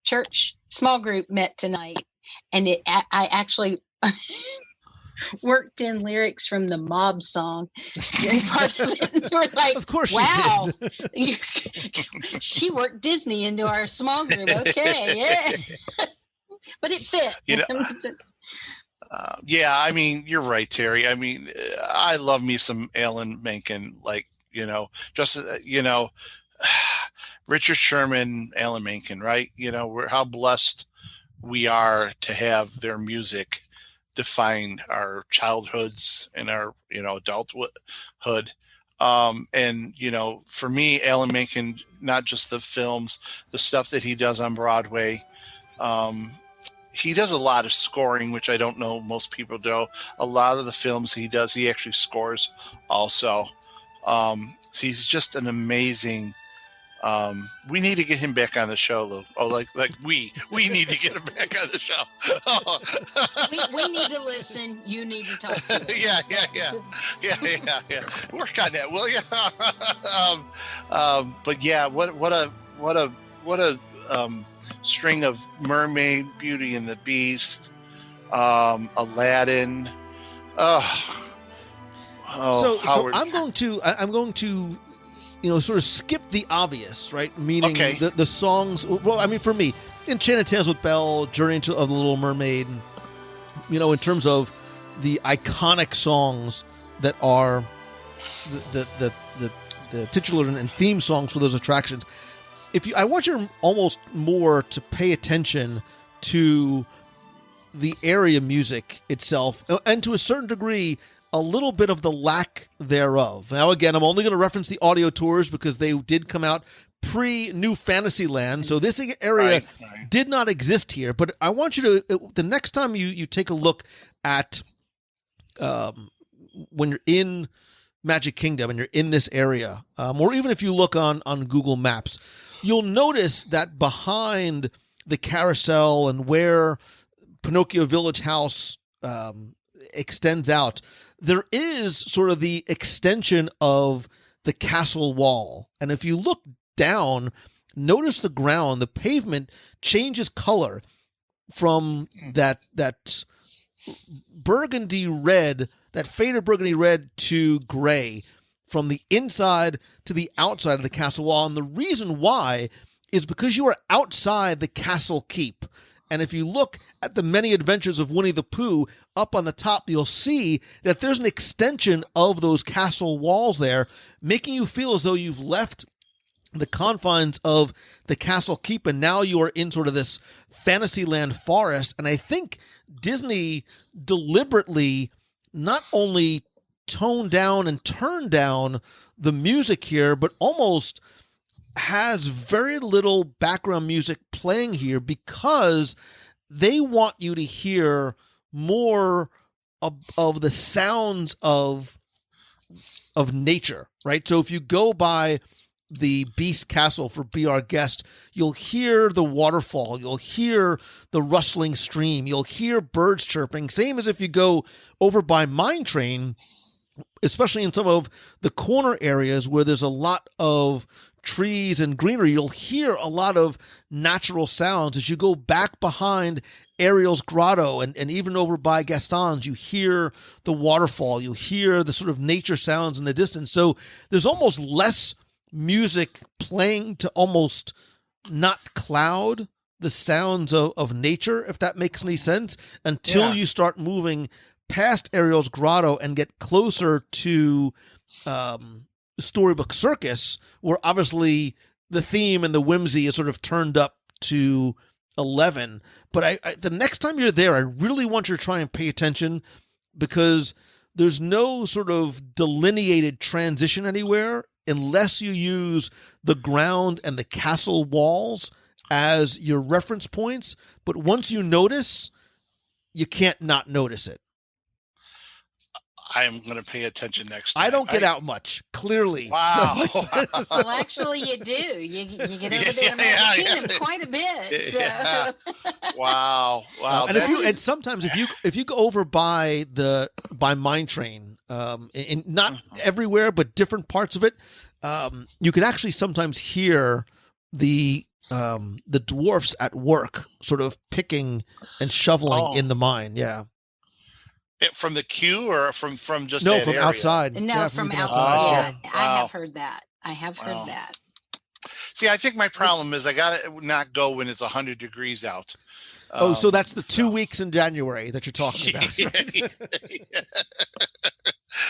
Speaker 4: church small group met tonight, and I actually worked in lyrics from the Mob song. And part of it, we were like,
Speaker 3: of course,
Speaker 4: wow, she worked Disney into our small group. Okay, yeah, but it fit.
Speaker 5: I mean, you're right, Terry. I mean, I love me some Alan Menken, Richard Sherman, Alan Menken, right? How blessed we are to have their music define our childhoods and our, adulthood. For me, Alan Menken, not just the films, the stuff that he does on Broadway, he does a lot of scoring, which I don't know most people do. A lot of the films he does, he actually scores also. So he's just an amazing. We need to get him back on the show, Lou. We need to get him back on the show.
Speaker 4: we need to listen. You need to talk to him.
Speaker 5: Yeah. Work on that, will you? But yeah, what a string of Mermaid, Beauty and the Beast, Aladdin.
Speaker 3: So I'm going to sort of skip the obvious, right? Meaning the songs. Well, I mean, for me, Enchanted Tales with Belle, Journey of the Little Mermaid, in terms of the iconic songs that are the titular and theme songs for those attractions. I want you almost more to pay attention to the area music itself, and to a certain degree, a little bit of the lack thereof. Now, again, I'm only going to reference the audio tours because they did come out pre-New Fantasyland, so this area did not exist here. But I want you to, the next time you take a look at when you're in Magic Kingdom and you're in this area, or even if you look on Google Maps, you'll notice that behind the carousel and where Pinocchio Village House extends out, there is sort of the extension of the castle wall. And if you look down, notice the ground, the pavement changes color from that burgundy red, that faded burgundy red to gray, from the inside to the outside of the castle wall. And the reason why is because you are outside the castle keep. And if you look at the Many Adventures of Winnie the Pooh up on the top, you'll see that there's an extension of those castle walls there, making you feel as though you've left the confines of the castle keep and now you are in sort of this Fantasyland forest. And I think Disney deliberately not only toned down and turned down the music here, but almost has very little background music playing here because they want you to hear more of the sounds of nature, right? So if you go by the Beast Castle for Be Our Guest, you'll hear the waterfall, you'll hear the rustling stream, you'll hear birds chirping. Same as if you go over by Mine Train, especially in some of the corner areas where there's a lot of trees and greenery, you'll hear a lot of natural sounds. As you go back behind Ariel's grotto and even over by Gaston's, you hear the waterfall, you hear the sort of nature sounds in the distance. So there's almost less music playing to almost not cloud the sounds of nature, if that makes any sense, until you start moving past Ariel's grotto and get closer to Storybook Circus, where obviously the theme and the whimsy is sort of turned up to 11. But I the next time you're there, I really want you to try and pay attention, because there's no sort of delineated transition anywhere unless you use the ground and the castle walls as your reference points. But once you notice, you can't not notice it.
Speaker 5: I'm going to pay attention next time.
Speaker 3: I don't get out much, clearly.
Speaker 5: Wow.
Speaker 4: Well, actually, you do. You get over there and Kingdom quite a bit. So.
Speaker 5: Yeah. Wow.
Speaker 3: And sometimes if you go over by Mine Train, in not everywhere but different parts of it, you can actually sometimes hear the dwarfs at work, sort of picking and shoveling in the mine. Yeah.
Speaker 5: From the queue or from just
Speaker 3: no
Speaker 5: that
Speaker 3: from
Speaker 5: area?
Speaker 3: outside?
Speaker 4: No,
Speaker 3: yeah,
Speaker 4: from
Speaker 3: even
Speaker 4: outside. Yeah,
Speaker 5: wow.
Speaker 4: I have heard that.
Speaker 5: See, I think my problem is I got to not go when it's 100 degrees out.
Speaker 3: So that's the 2 weeks in January that you're talking about.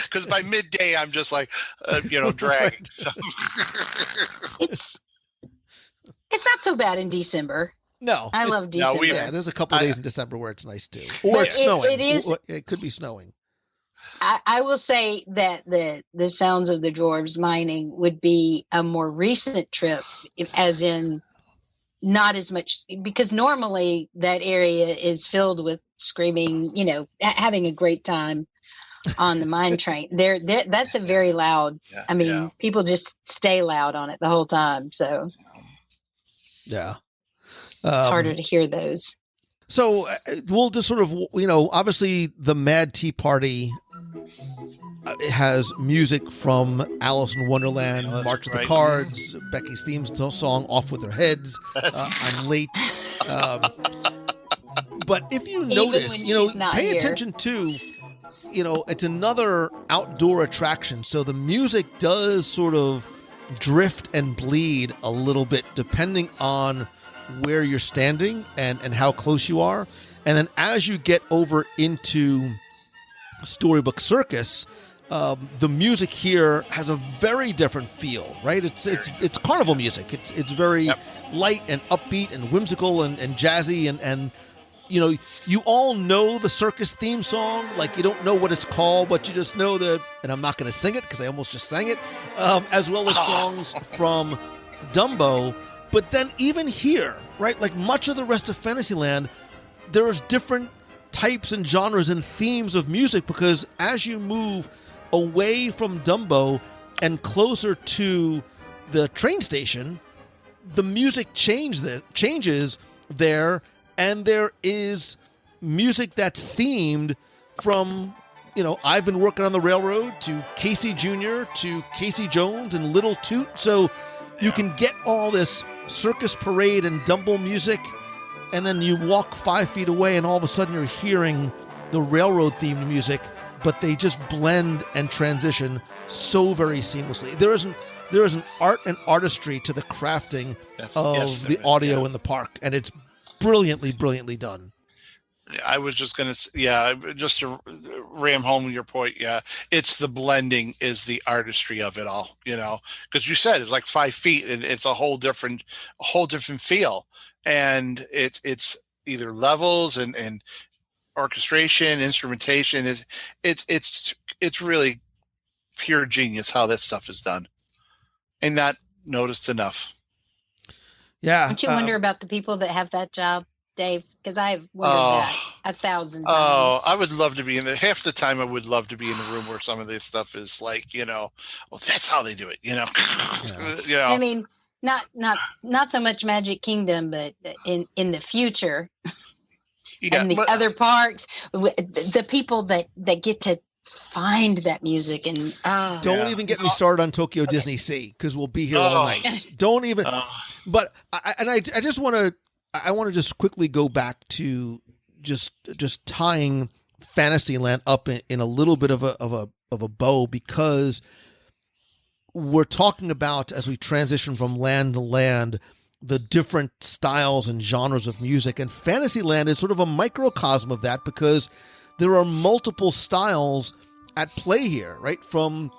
Speaker 5: Because by midday, I'm just like, dragging.
Speaker 4: It's not so bad in December.
Speaker 3: No,
Speaker 4: I love December.
Speaker 3: There's a couple of days in December where it's nice too, or it's snowing. It could be snowing.
Speaker 4: I will say that the sounds of the dwarves mining would be a more recent trip, as in not as much, because normally that area is filled with screaming, having a great time on the mine train. That's a very loud. People just stay loud on it the whole time. So
Speaker 3: yeah.
Speaker 4: It's harder to hear those.
Speaker 3: So we'll just sort of, obviously the Mad Tea Party has music from Alice in Wonderland, March of the Cards, Becky's theme song, Off With Their Heads, I'm Late. But if you notice, pay attention to, it's another outdoor attraction. So the music does sort of drift and bleed a little bit depending on where you're standing and how close you are. And then as you get over into Storybook Circus, the music here has a very different feel, right? It's carnival music. It's very light and upbeat and whimsical and jazzy and you all know the circus theme song. Like, you don't know what it's called, but you just know that, and I'm not going to sing it because I almost just sang it, as well as songs from Dumbo. But then even here, right, like much of the rest of Fantasyland, there's different types and genres and themes of music, because as you move away from Dumbo and closer to the train station, the music changes there, and there is music that's themed from, I've been working on the railroad to Casey Jr. to Casey Jones and Little Toot. So you can get all this circus parade and Dumbo music, and then you walk 5 feet away and all of a sudden you're hearing the railroad themed music, but they just blend and transition so very seamlessly. There is an art and artistry to the crafting of the audio in the park, and it's brilliantly done.
Speaker 5: I was just going to, just to ram home your point. Yeah, it's the blending is the artistry of it all, because you said it's like 5 feet and it's a whole different feel. And it's either levels and orchestration, instrumentation. It's really pure genius how that stuff is done and not noticed enough.
Speaker 3: Yeah.
Speaker 4: Don't you wonder about the people that have that job, Dave? Because I've wondered that 1,000 times. Oh,
Speaker 5: I would love to be in there. Half the time I would love to be in the room where some of this stuff is like, well, that's how they do it,
Speaker 3: Yeah.
Speaker 4: I mean, not so much Magic Kingdom, but in the future and the other parks, the people that get to find that music and
Speaker 3: don't even get me started on Tokyo Disney Sea, because we'll be here all night. Don't even. But I just want to. I want to just quickly go back to just tying Fantasyland up in a little bit of a bow, because we're talking about, as we transition from land to land, the different styles and genres of music, and Fantasyland is sort of a microcosm of that, because there are multiple styles at play here, right? From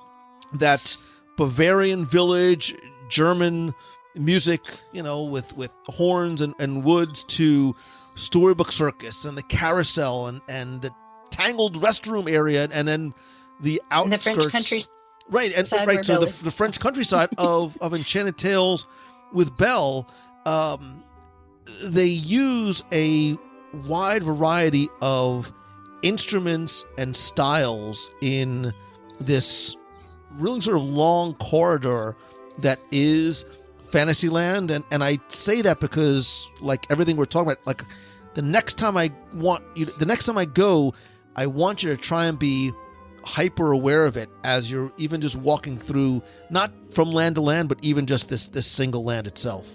Speaker 3: that Bavarian village, German music, with horns and woods, to Storybook Circus and the carousel and the tangled restroom area, and then the outskirts,
Speaker 4: and the French country,
Speaker 3: right? And right, so the French countryside of Enchanted Tales with Belle. They use a wide variety of instruments and styles in this really sort of long corridor that is Fantasyland, and I say that because, like everything we're talking about, like the next time I go, I want you to try and be hyper aware of it as you're even just walking through, not from land to land, but even just this single land itself.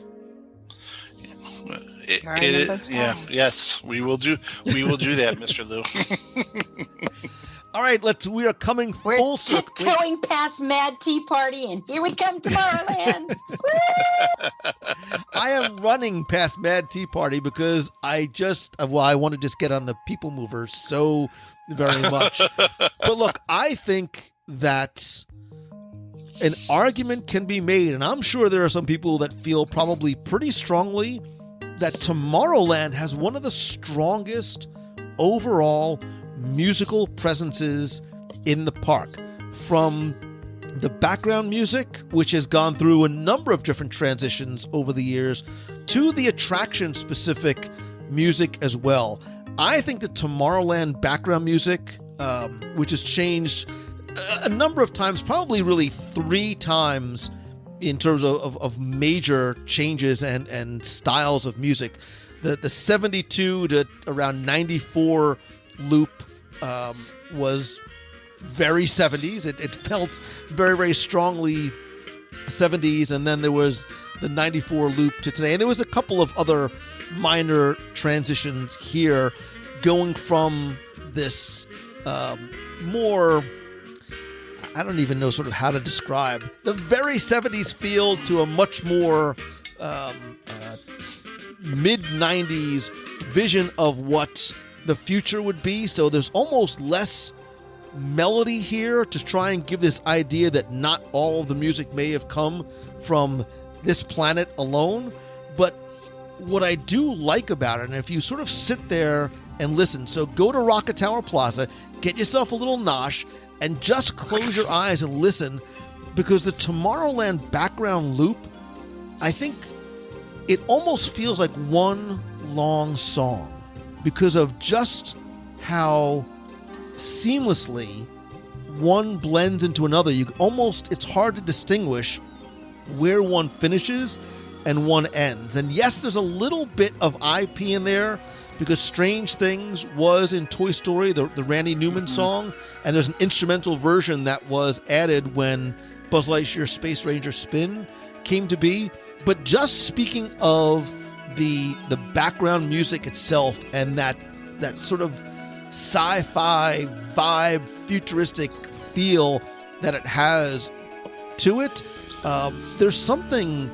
Speaker 5: Yes, we will do that, Mr. Lou.
Speaker 3: All right, we are coming full circle.
Speaker 4: We're tiptoeing past Mad Tea Party, and here we come, Tomorrowland.
Speaker 3: I am running past Mad Tea Party because I want to just get on the people mover so very much. But look, I think that an argument can be made, and I'm sure there are some people that feel probably pretty strongly that Tomorrowland has one of the strongest overall musical presences in the park. From the background music, which has gone through a number of different transitions over the years, to the attraction-specific music as well. I think the Tomorrowland background music, which has changed a number of times, probably really 3 times in terms of major changes and styles of music. The 72 to around 94 loop was very 70s. It felt very, very strongly 70s. And then there was the 94 loop to today. And there was a couple of other minor transitions here, going from this more, I don't even know sort of how to describe, the very 70s feel to a much more mid-90s vision of what the future would be. So there's almost less melody here to try and give this idea that not all of the music may have come from this planet alone. But what I do like about it, and if you sort of sit there and listen, so go to Rocket Tower Plaza, get yourself a little nosh, and just close your eyes and listen, because the Tomorrowland background loop, I think it almost feels like one long song because of just how seamlessly one blends into another. It's hard to distinguish where one finishes and one ends. And yes, there's a little bit of IP in there because Strange Things was in Toy Story, the Randy Newman song, and there's an instrumental version that was added when Buzz Lightyear Space Ranger Spin came to be. But just speaking of the background music itself and that sort of sci-fi vibe, futuristic feel that it has to it, there's something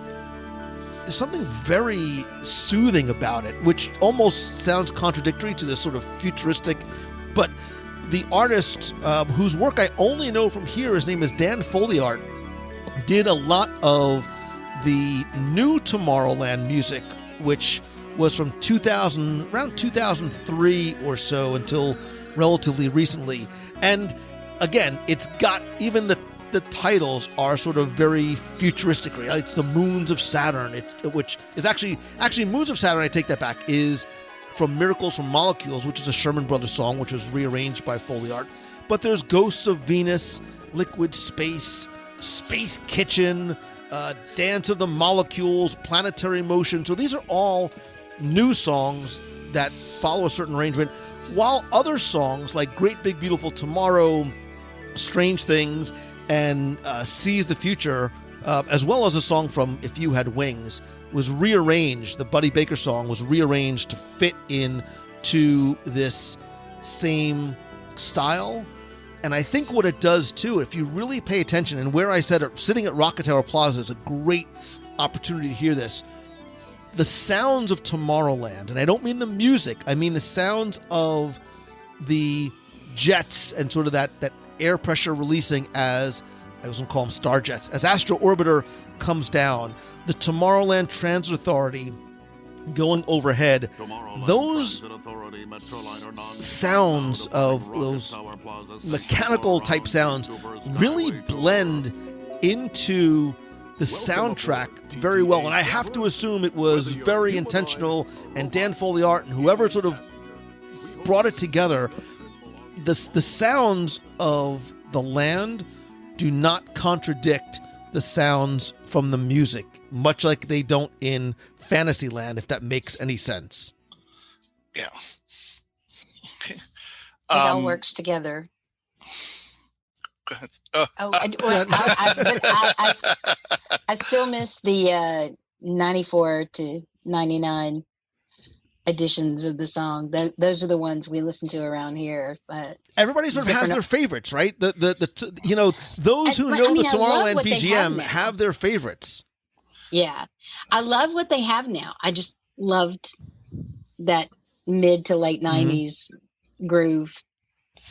Speaker 3: very soothing about it, which almost sounds contradictory to this sort of futuristic. But the artist, whose work I only know from here, his name is Dan Foleyart, did a lot of the new Tomorrowland music, which was from around 2003 or so until relatively recently. And again, it's got, even the titles are sort of very futuristic. Right? It's the Moons of Saturn, which is actually Moons of Saturn, I take that back, is from Miracles from Molecules, which is a Sherman Brothers song, which was rearranged by Foleyart. But there's Ghosts of Venus, Liquid Space, Space Kitchen, Dance of the Molecules, Planetary Motion. So these are all new songs that follow a certain arrangement, while other songs like Great Big Beautiful Tomorrow, Strange Things, and Seize the Future, as well as a song from If You Had Wings, was rearranged. The Buddy Baker song was rearranged to fit in to this same style. And I think what it does too, if you really pay attention, and where I said it, sitting at Rocket Tower Plaza is a great opportunity to hear this, the sounds of Tomorrowland, and I don't mean the music, I mean the sounds of the jets and sort of that air pressure releasing as, I was going to call them star jets, as Astro Orbiter comes down, the Tomorrowland Transit Authority going overhead, those sounds of those mechanical type sounds really blend into the soundtrack very well. And I have to assume it was very intentional, and Dan Foleyart and whoever sort of brought it together, the sounds of the land do not contradict the sounds from the music, much like they don't in Fantasyland, if that makes any sense.
Speaker 5: Yeah. Okay.
Speaker 4: It all works together.
Speaker 5: Go ahead.
Speaker 4: I still miss the 94 to 99 editions of the song. Those are the ones we listen to around here. But
Speaker 3: everybody sort of has their favorites, right? Those who know the Tomorrowland BGM have their favorites.
Speaker 4: Yeah, I love what they have now. I just loved that mid to late 90s groove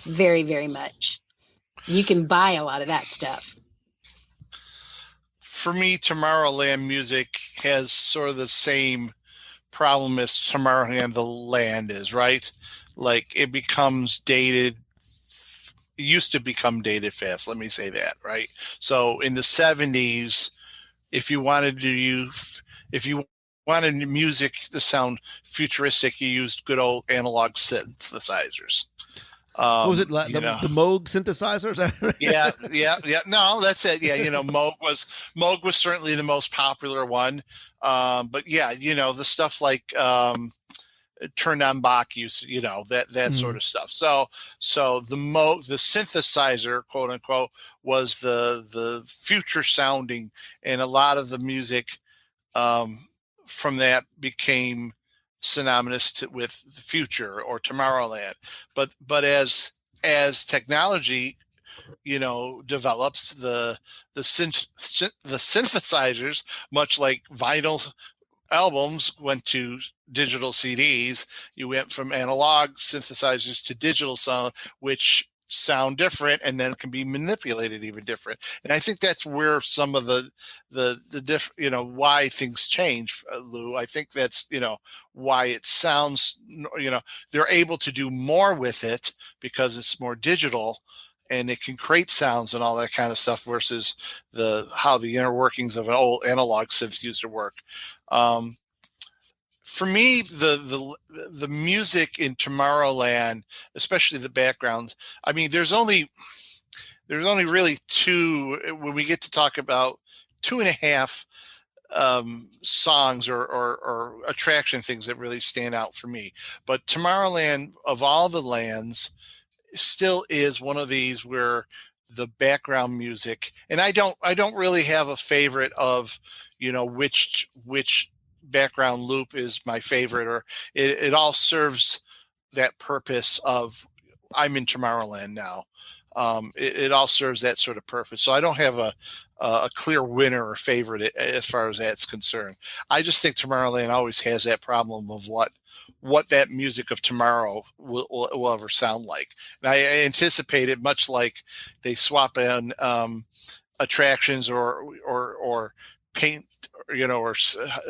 Speaker 4: very, very much. You can buy a lot of that stuff.
Speaker 5: For me, Tomorrowland music has sort of the same problem as Tomorrowland the land is, right? Like, it becomes dated. It used to become dated fast, let me say that, right? So in the 70s, if you wanted music to sound futuristic, you used good old analog synthesizers.
Speaker 3: What was it, the Moog synthesizers?
Speaker 5: Yeah. No, that's it. Yeah, Moog was certainly the most popular one. But yeah, the stuff like turned on Bach use, that sort of stuff. So the synthesizer, quote unquote, was the future sounding, and a lot of the music from that became synonymous with the future or Tomorrowland. But as technology, develops, the synthesizers, much like vinyl albums went to digital CDs, you went from analog synthesizers to digital sound, which sound different and then can be manipulated even different. And I think that's where some of the why things change, Lou. I think that's, why it sounds, they're able to do more with it because it's more digital and it can create sounds and all that kind of stuff versus how the inner workings of an old analog synth used to work. For me, the music in Tomorrowland, especially the backgrounds, I mean, there's only really two, when we get to talk about 2.5 songs or attraction things that really stand out for me. But Tomorrowland, of all the lands, still is one of these where the background music, and I don't really have a favorite of, which background loop is my favorite, or it all serves that purpose of I'm in Tomorrowland now. It all serves that sort of purpose. So I don't have a clear winner or favorite as far as that's concerned. I just think Tomorrowland always has that problem of what that music of tomorrow will ever sound like. And I anticipate it, much like they swap in attractions or paint, or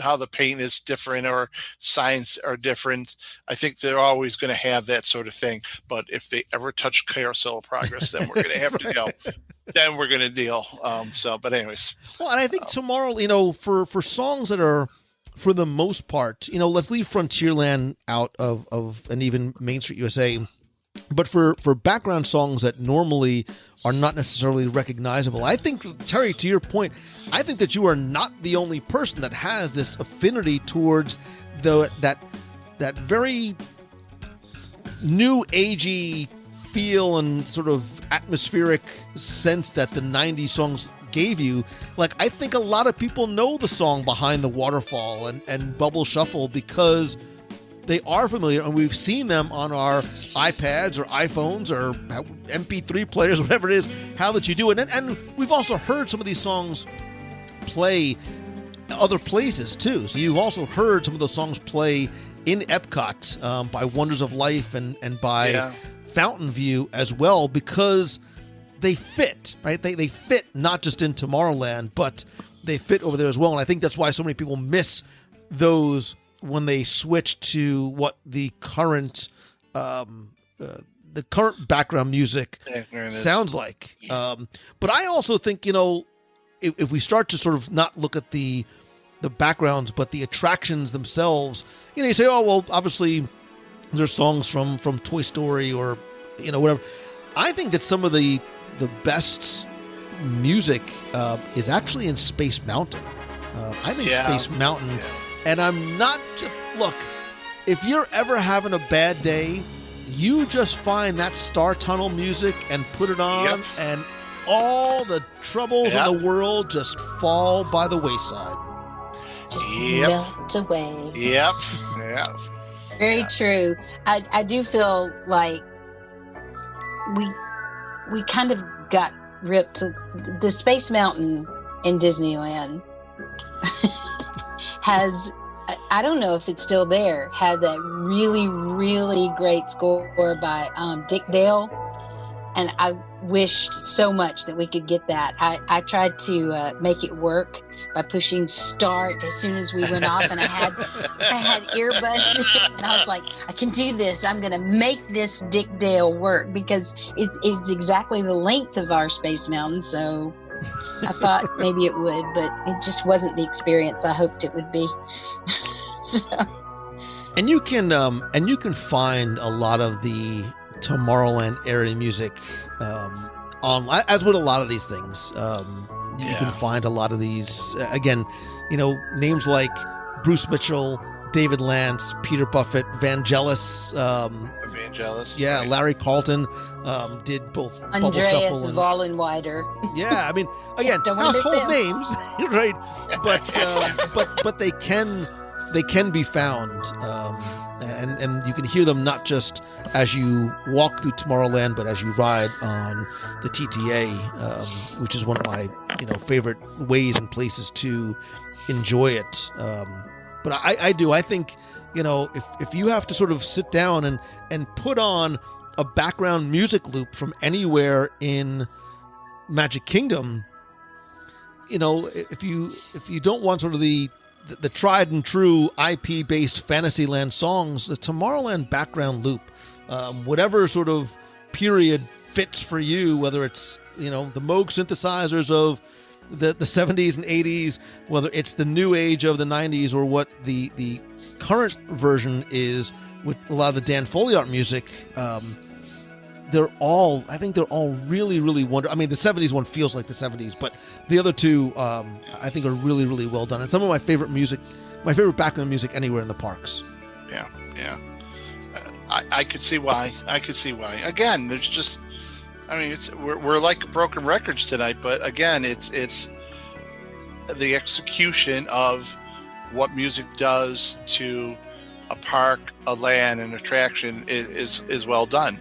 Speaker 5: how the paint is different or signs are different. I think they're always going to have that sort of thing. But if they ever touch Carousel of Progress, then we're going to have to go. Then we're going to deal. But anyways.
Speaker 3: Well, and I think tomorrow, for songs that are, for the most part, let's leave Frontierland out of and even Main Street USA. But for background songs that normally are not necessarily recognizable, I think, Terry, to your point, I think that you are not the only person that has this affinity towards that very new agey feel and sort of atmospheric sense that the 90s songs gave you. Like, I think a lot of people know the song Behind the Waterfall and Bubble Shuffle because they are familiar, and we've seen them on our iPads or iPhones or MP3 players, whatever it is, how that you do it. And we've also heard some of these songs play other places too. So you've also heard some of those songs play in Epcot by Wonders of Life and by Fountain View as well, because they fit, right? They fit not just in Tomorrowland, but they fit over there as well. And I think that's why so many people miss those when they switch to what the current background music sounds like. But I also think, if we start to sort of not look at the backgrounds, but the attractions themselves, you say, oh, well, obviously there's songs from Toy Story or, whatever. I think that some of the best music is actually in Space Mountain. I think Space Mountain... Yeah. And I'm not just, look, if you're ever having a bad day, you just find that Star Tunnel music and put it on, and all the troubles in the world just fall by the wayside.
Speaker 4: Just melt away.
Speaker 5: Yep.
Speaker 4: Very true. I do feel like we kind of got ripped to the Space Mountain in Disneyland. Has, I don't know if it's still there, had that really, really great score by Dick Dale. And I wished so much that we could get that. I tried to make it work by pushing start as soon as we went off, and I had earbuds, and I was like, I can do this. I'm going to make this Dick Dale work, because it is exactly the length of our Space Mountain. So I thought maybe it would, but it just wasn't the experience I hoped it would be.
Speaker 3: And you can find a lot of the Tomorrowland area music online, as with a lot of these things. You can find a lot of these again. Names like Bruce Mitchell, David Lance, Peter Buffett, Vangelis.
Speaker 5: Right.
Speaker 3: Larry Carlton did both Bubble
Speaker 4: Andreas
Speaker 3: Shuffle and
Speaker 4: Vollenweider.
Speaker 3: Yeah, I mean, again, household names, right? But they can be found, and you can hear them not just as you walk through Tomorrowland, but as you ride on the TTA, which is one of my favorite ways and places to enjoy it. But I think, if you have to sort of sit down and put on a background music loop from anywhere in Magic Kingdom, if you don't want sort of the tried and true IP based Fantasyland songs, the Tomorrowland background loop, whatever sort of period fits for you, whether it's the Moog synthesizers of the 70s and 80s, whether it's the new age of the 90s, or what the current version is with a lot of the Dan Foley art music. I think they're all really, really wonderful. I mean, the 70s one feels like the 70s, but the other two, I think are really, really well done. And some of my favorite background music anywhere in the parks.
Speaker 5: Yeah. I could see why. Again, there's just, I mean, we're like broken records tonight, but again, it's the execution of what music does to a park, a land, an attraction is well done.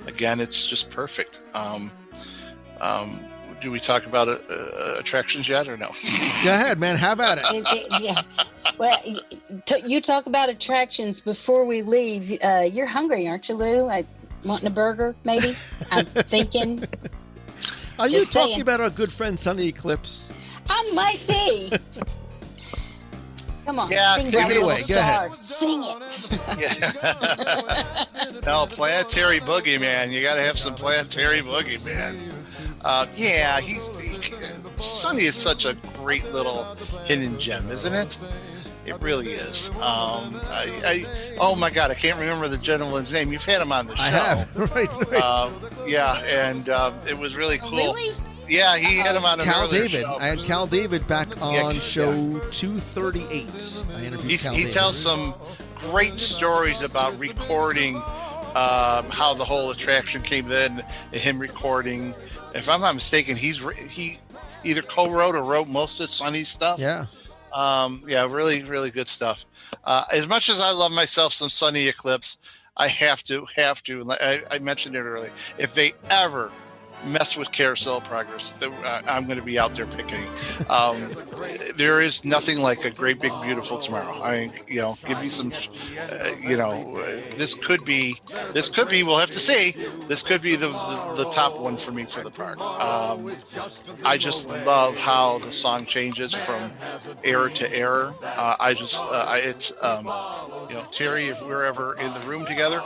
Speaker 5: Again, it's just perfect. Do we talk about attractions yet or no?
Speaker 3: Go ahead, man. Have at it.
Speaker 4: Yeah. Well, you talk about attractions before we leave. You're hungry, aren't you, Lou? Wanting a burger, maybe? I'm thinking.
Speaker 3: Are you talking about our good friend Sunny Eclipse?
Speaker 4: I might be. Come on.
Speaker 5: Yeah,
Speaker 4: sing
Speaker 3: take it away. Go ahead.
Speaker 4: Sing it.
Speaker 5: Yeah. No, Planetary Boogie, man. You got to have some Planetary Boogie, man. Sunny is such a great little hidden gem, isn't it? It really is. Oh my God, I can't remember the gentleman's name. You've had him on the show.
Speaker 3: I have. Right.
Speaker 5: And it was really cool.
Speaker 4: Really?
Speaker 5: Yeah, he had him on an
Speaker 3: Cal
Speaker 5: earlier
Speaker 3: David.
Speaker 5: show.
Speaker 3: I had Cal David back on show 238. I interviewed Cal
Speaker 5: He
Speaker 3: David.
Speaker 5: tells some great stories about recording, how the whole attraction came in, him recording. If I'm not mistaken, he either co-wrote or wrote most of Sunny's stuff.
Speaker 3: Yeah.
Speaker 5: Really, really good stuff. As much as I love myself some Sunny Eclipse, I have to. I mentioned it earlier. If they ever mess with Carousel Progress, I'm going to be out there picking. There is nothing like a great big beautiful tomorrow. I mean, give me some. This could be. We'll have to see. This could be the top one for me for the park. I just love how the song changes from era to era. Terry, if we're ever in the room together,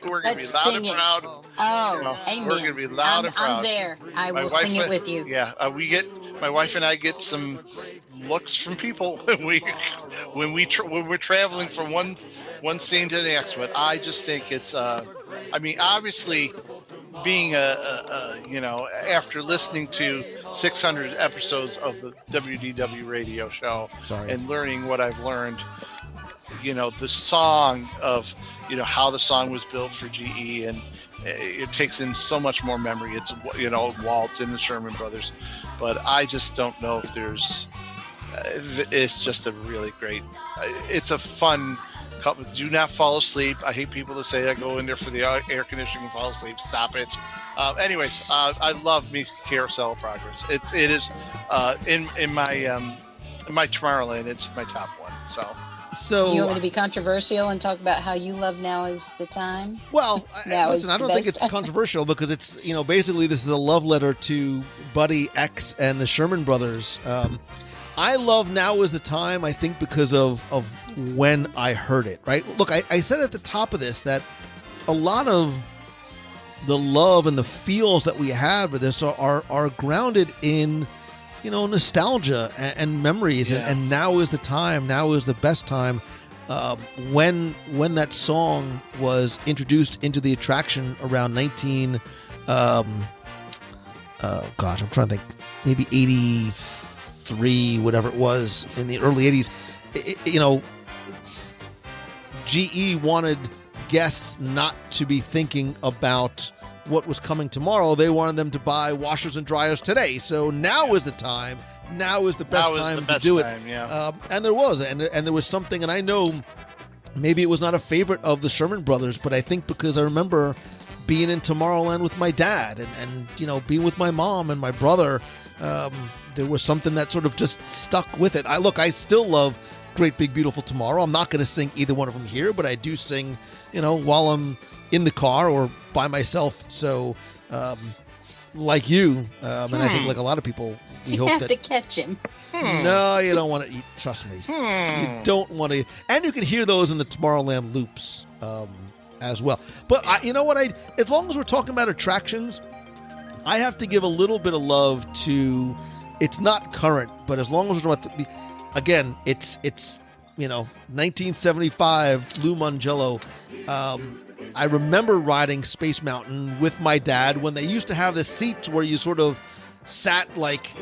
Speaker 5: we're going to be loud and proud.
Speaker 4: Oh, amen.
Speaker 5: We're going to be loud and proud.
Speaker 4: I'm there. I will sing it with you.
Speaker 5: Yeah, my wife and I get some looks from people when we're traveling from one scene to the next. But I just think it's obviously being after listening to 600 episodes of the WDW radio show and learning what I've learned, the song of how the song was built for GE, and it takes in so much more memory. It's Walt and the Sherman Brothers, but I just don't know if there's. It's just a really great. It's a fun. Do not fall asleep. I hate people that say that go in there for the air conditioning and fall asleep. Stop it. Anyways, I love me Carousel Progress. It is in my Tomorrowland. It's my top one.
Speaker 3: So
Speaker 4: you want me to be controversial and talk about how you love Now Is the Time?
Speaker 3: Well, listen, I don't think it's controversial because it's, basically this is a love letter to Buddy, X, and the Sherman Brothers. I love Now Is the Time, I think, because of when I heard it, right? Look, I said at the top of this that a lot of the love and the feels that we have with this are grounded in nostalgia and memories, and now is the time. Now is the best time. When that song was introduced into the attraction around 19, I'm trying to think, maybe 83, whatever it was, in the early 80s. GE wanted guests not to be thinking about what was coming tomorrow. They wanted them to buy washers and dryers today. So now is the time. Now is the best time to do it.
Speaker 5: Yeah.
Speaker 3: And there was something, and I know maybe it was not a favorite of the Sherman Brothers, but I think because I remember being in Tomorrowland with my dad and being with my mom and my brother, there was something that sort of just stuck with it. I still love Great Big Beautiful Tomorrow. I'm not going to sing either one of them here, but I do sing, while I'm in the car or by myself. So, like you, and I think like a lot of people, we hope
Speaker 4: have to catch him.
Speaker 3: No, you don't want to eat. Trust me, you don't want to. And you can hear those in the Tomorrowland loops as well. But as long as we're talking about attractions, I have to give a little bit of love to. It's not current, but as long as we're talking about again, it's 1975, Lou Mongello. I remember riding Space Mountain with my dad when they used to have the seats where you sort of sat like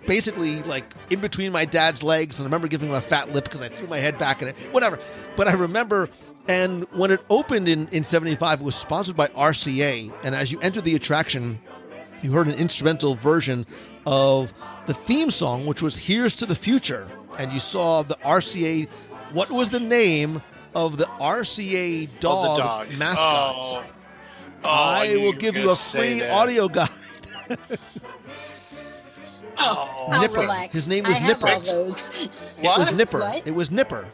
Speaker 3: basically like in between my dad's legs, and I remember giving him a fat lip because I threw my head back in it, whatever. But I remember, and when it opened in 75, it was sponsored by RCA, and as you entered the attraction, you heard an instrumental version of the theme song, which was Here's to the Future, and you saw the RCA, what was the name of the RCA dog mascot? I will give you a free audio guide. Nipper.
Speaker 4: Relax.
Speaker 3: His name was
Speaker 4: I
Speaker 3: Nipper.
Speaker 4: have all those.
Speaker 3: It was Nipper.
Speaker 4: What?
Speaker 3: It was Nipper.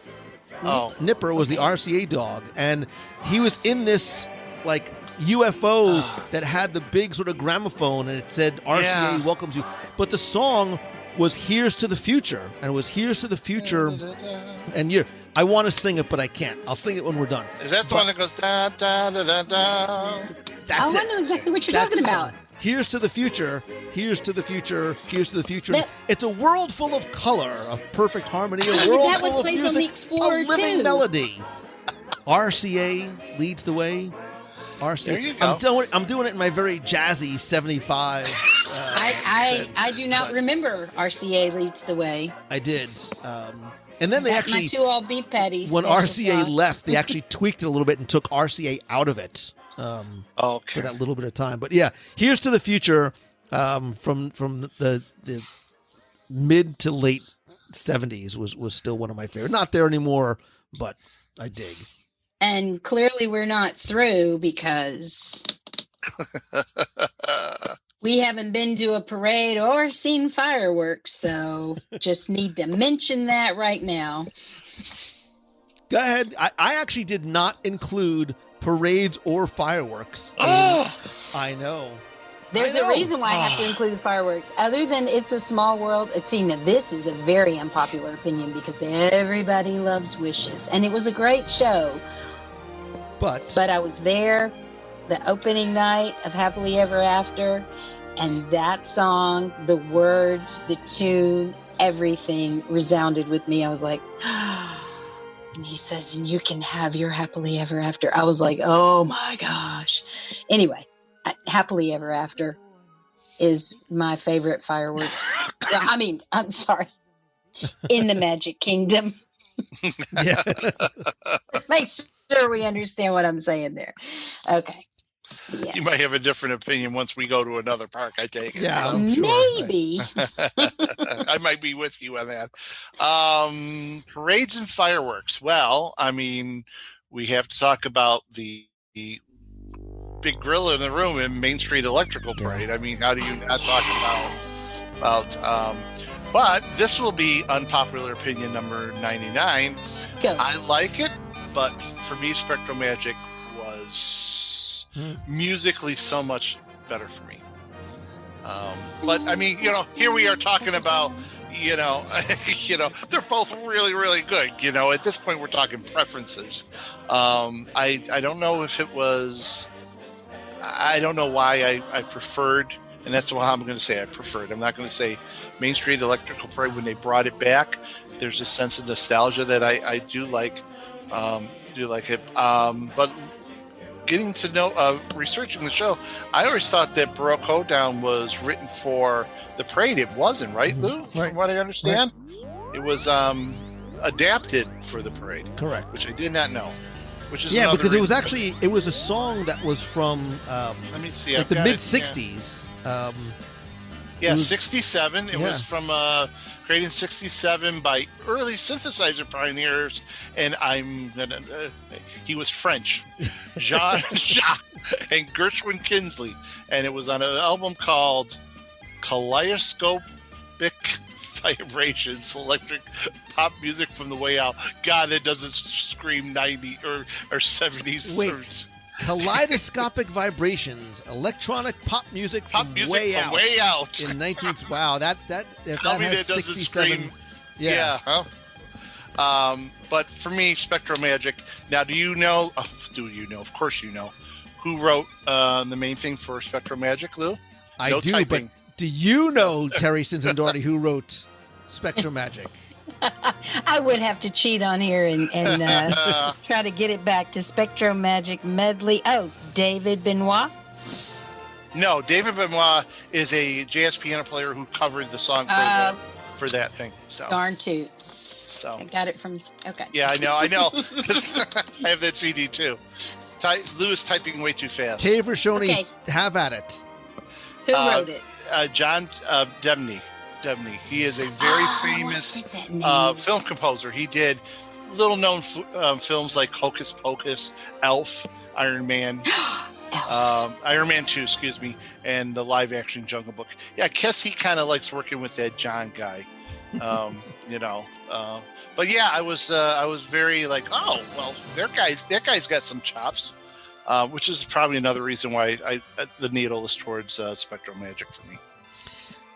Speaker 5: Oh,
Speaker 3: Nipper was the RCA dog, and he was in this like UFO that had the big sort of gramophone, and it said RCA welcomes you. But the song was Here's to the Future, and it was Here's to the Future. And I want to sing it, but I can't. I'll sing it when we're done.
Speaker 5: Is that the one that goes da da da da da?
Speaker 3: That's
Speaker 4: I know exactly what you're talking about.
Speaker 3: Here's to the future. Here's to the future. Here's to the future.
Speaker 4: That-
Speaker 3: It's a world full of color, of perfect harmony, a world
Speaker 4: That one
Speaker 3: full of
Speaker 4: plays on the
Speaker 3: music, a
Speaker 4: Explorer,
Speaker 3: living
Speaker 4: too.
Speaker 3: melody. RCA leads the way. RCA.
Speaker 5: There you go.
Speaker 3: I'm doing it in my very jazzy 75.
Speaker 4: I do not
Speaker 3: but
Speaker 4: remember RCA leads the way.
Speaker 3: I did. And then they
Speaker 4: My
Speaker 3: actually,
Speaker 4: two all beef patties.
Speaker 3: when
Speaker 4: special
Speaker 3: RCA
Speaker 4: sauce.
Speaker 3: left, they actually tweaked it a little bit and took RCA out of it. For
Speaker 5: Okay.
Speaker 3: that little bit of time. But yeah, Here's to the Future from the mid to late 70s was still one of my favorites. Not there anymore, but I dig.
Speaker 4: And clearly we're not through because we haven't been to a parade or seen fireworks. So just need to mention that right now.
Speaker 3: Go ahead. I actually did not include parades or fireworks. I know.
Speaker 4: There's a reason why I have to include the fireworks. Other than It's a Small World, it seemed that this is a very unpopular opinion because everybody loves Wishes. And it was a great show.
Speaker 3: But
Speaker 4: I was there the opening night of Happily Ever After. And that song, the words, the tune, everything resounded with me. I was like, and he says, and you can have your happily ever after. I was like, oh my gosh. Anyway, Happily Ever After is my favorite fireworks. I mean, I'm sorry. In the Magic Kingdom.
Speaker 3: yeah.
Speaker 4: Let's make sure we understand what I'm saying there. Okay. Yeah.
Speaker 5: You might have a different opinion once we go to another park, I take it.
Speaker 3: Yeah, I'm sure.
Speaker 4: Maybe.
Speaker 5: I might be with you on that. Parades and fireworks. Well, I mean, we have to talk about the big gorilla in the room in Main Street Electrical Parade. I mean, how do you not talk about but this will be unpopular opinion number 99.
Speaker 4: Go.
Speaker 5: I like it, but for me, Spectral Magic was musically so much better for me. But I mean, here we are talking about, they're both really, really good. At this point, we're talking preferences. I don't know if it was. I don't know why I preferred, and that's what I'm going to say. I preferred. I'm not going to say Main Street Electrical Parade when they brought it back. There's a sense of nostalgia that I do like. Do like it, but getting to know, researching the show, I always thought that Baroque Hoedown was written for the parade. It wasn't, right, Lou?
Speaker 3: Right.
Speaker 5: From what I understand, it was adapted for the parade.
Speaker 3: Correct.
Speaker 5: Which I did not know. Which is
Speaker 3: because it was a song that was from
Speaker 5: let me see,
Speaker 3: like the mid '60s.
Speaker 5: Yeah, 67. It was from created in 67 by early synthesizer pioneers, and he was French, Jean-Jacques and Gershwin Kinsley, and it was on an album called Kaleidoscopic Vibrations, Electric Pop Music from the Way Out. God, that doesn't scream 90 or 70s.
Speaker 3: Wait. Kaleidoscopic Vibrations, electronic pop music from Way Out.
Speaker 5: Way Out.
Speaker 3: In 19. Wow, that
Speaker 5: Tell me
Speaker 3: has
Speaker 5: that doesn't
Speaker 3: 67.
Speaker 5: scream. Yeah. Huh? But for me, Spectral Magic. Now, do you know? Of course you know. Who wrote the main thing for Spectral Magic, Lou?
Speaker 3: I do, but do you know Terry Cincinnati who wrote Spectral Magic?
Speaker 4: I would have to cheat on here and try to get it back to Spectro Magic Medley. Oh, David Benoit.
Speaker 5: No, David Benoit is a jazz piano player who covered the song for that thing. So
Speaker 4: darn tooth.
Speaker 5: So
Speaker 4: I got it from. Okay.
Speaker 5: Yeah, I know. I have that CD too. Lou is typing way too fast.
Speaker 3: Taver Shoney,
Speaker 4: Okay.
Speaker 3: have at it.
Speaker 4: Who wrote it?
Speaker 5: John Debney. He is a very famous film composer. He did little-known films like Hocus Pocus, Elf, Iron Man, Iron Man 2, excuse me, and the live-action Jungle Book. Yeah, I guess he kind of likes working with that John guy. But yeah, I was very like, oh well, that guy's got some chops, which is probably another reason why the needle is towards Spectral Magic for me.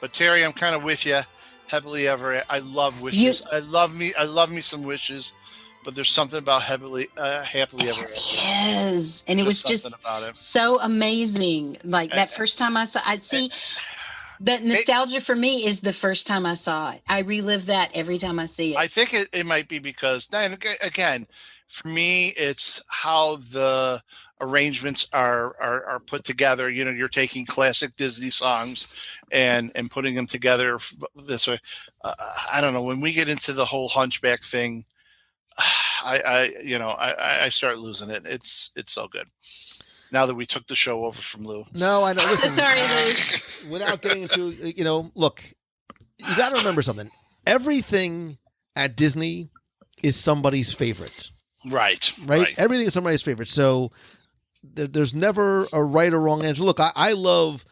Speaker 5: But Terry, I'm kind of with you. Happily Ever. I love Wishes. I love me some Wishes. But there's something about Happily Ever.
Speaker 4: Yes, and it was just so amazing. Like that first time I saw, the nostalgia for me is the first time I saw it. I relive that every time I see it.
Speaker 5: I think it might be because, again, for me, it's how the arrangements are put together. You know, you're taking classic Disney songs and putting them together this way. I don't know. When we get into the whole Hunchback thing, I start losing it. It's so good. Now that we took the show over from Lou.
Speaker 3: No, I know. Listen,
Speaker 4: sorry, Lou.
Speaker 3: Without getting into, look, you got to remember something. Everything at Disney is somebody's favorite.
Speaker 5: Right.
Speaker 3: Everything is somebody's favorite. So there's never a right or wrong answer. Look, I love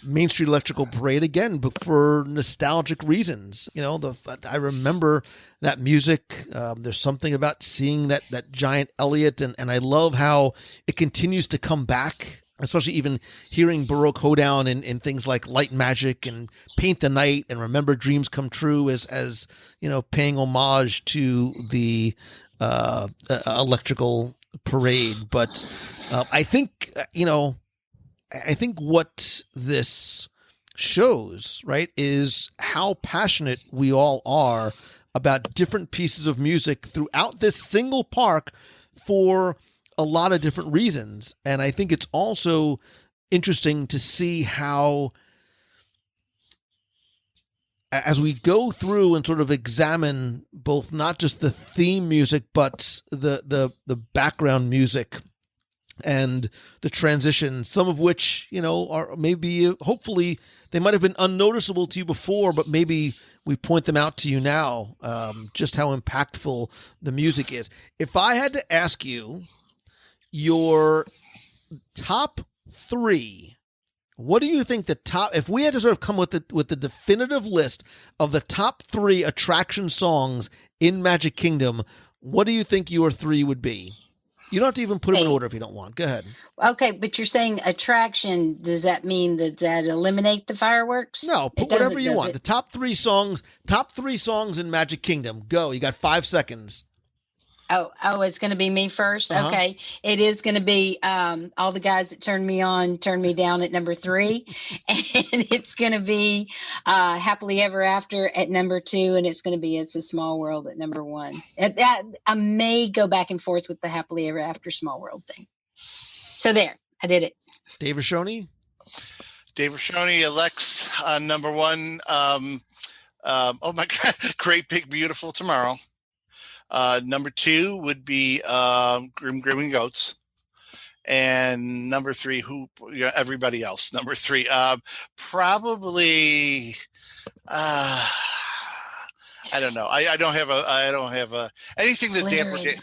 Speaker 3: Main Street Electrical Parade again, but for nostalgic reasons. I remember that music. There's something about seeing that giant Elliot, and I love how it continues to come back, especially even hearing Baroque Hoedown in things like Light Magic and Paint the Night and Remember Dreams Come True as paying homage to the electrical parade. But I think what this shows, right, is how passionate we all are about different pieces of music throughout this single park for a lot of different reasons. And I think it's also interesting to see how, as we go through and sort of examine both not just the theme music, but the background music and the transitions, some of which, are maybe, hopefully, they might have been unnoticeable to you before, but maybe we point them out to you now, just how impactful the music is. If I had to ask you your top three, what do you think if we had to sort of come with the definitive list of the top three attraction songs in Magic Kingdom, what do you think your three would be? You don't have to even put them in order if you don't want. Go ahead.
Speaker 4: Okay, but you're saying attraction. Does that mean that eliminate the fireworks?
Speaker 3: No, put whatever you want. The top three songs in Magic Kingdom. Go. You got 5 seconds.
Speaker 4: Oh, it's going to be me first.
Speaker 3: Uh-huh.
Speaker 4: Okay. It is going to be all the guys that turned me down at number 3. And it's going to be Happily Ever After at number 2. And it's going to be It's a Small World at number 1. I may go back and forth with the Happily Ever After Small World thing. So there, I did it.
Speaker 3: Dave Rashoni?
Speaker 5: Dave Rashoni elects number 1. Oh my God. Great Big Beautiful Tomorrow. Number 2 would be Grim and Goats, and number 3, everybody else. Number 3, probably. I don't know. I don't have a anything that Dapper Dan.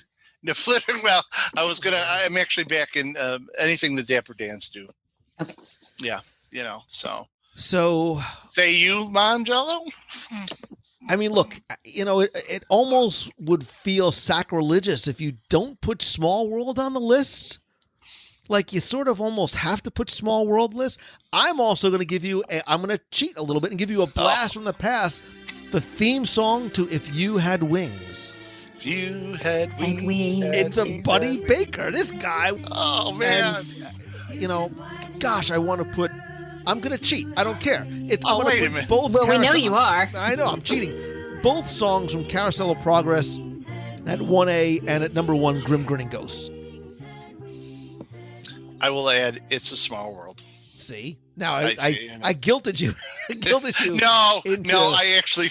Speaker 5: The Flitter. Well, I'm actually back in anything the Dapper Dans do.
Speaker 4: Okay.
Speaker 5: Yeah, So say you, Mongello.
Speaker 3: I mean, look, it almost would feel sacrilegious if you don't put Small World on the list. Like, you sort of almost have to put Small World list. I'm also going to give you I'm going to cheat a little bit and give you a blast from the past. The theme song to If You Had Wings.
Speaker 5: If you had wings.
Speaker 3: It's a Buddy Baker. This guy.
Speaker 5: Oh, man.
Speaker 3: And, gosh, I want to put... I'm going to cheat. I don't care.
Speaker 5: Wait a minute.
Speaker 3: Both
Speaker 4: we know you are.
Speaker 3: I know. I'm cheating. both songs from Carousel of Progress at 1A and at number 1, Grim Grinning Ghosts.
Speaker 5: I will add, It's a Small World.
Speaker 3: See? Now I guilted you. Guilted you.
Speaker 5: No, I actually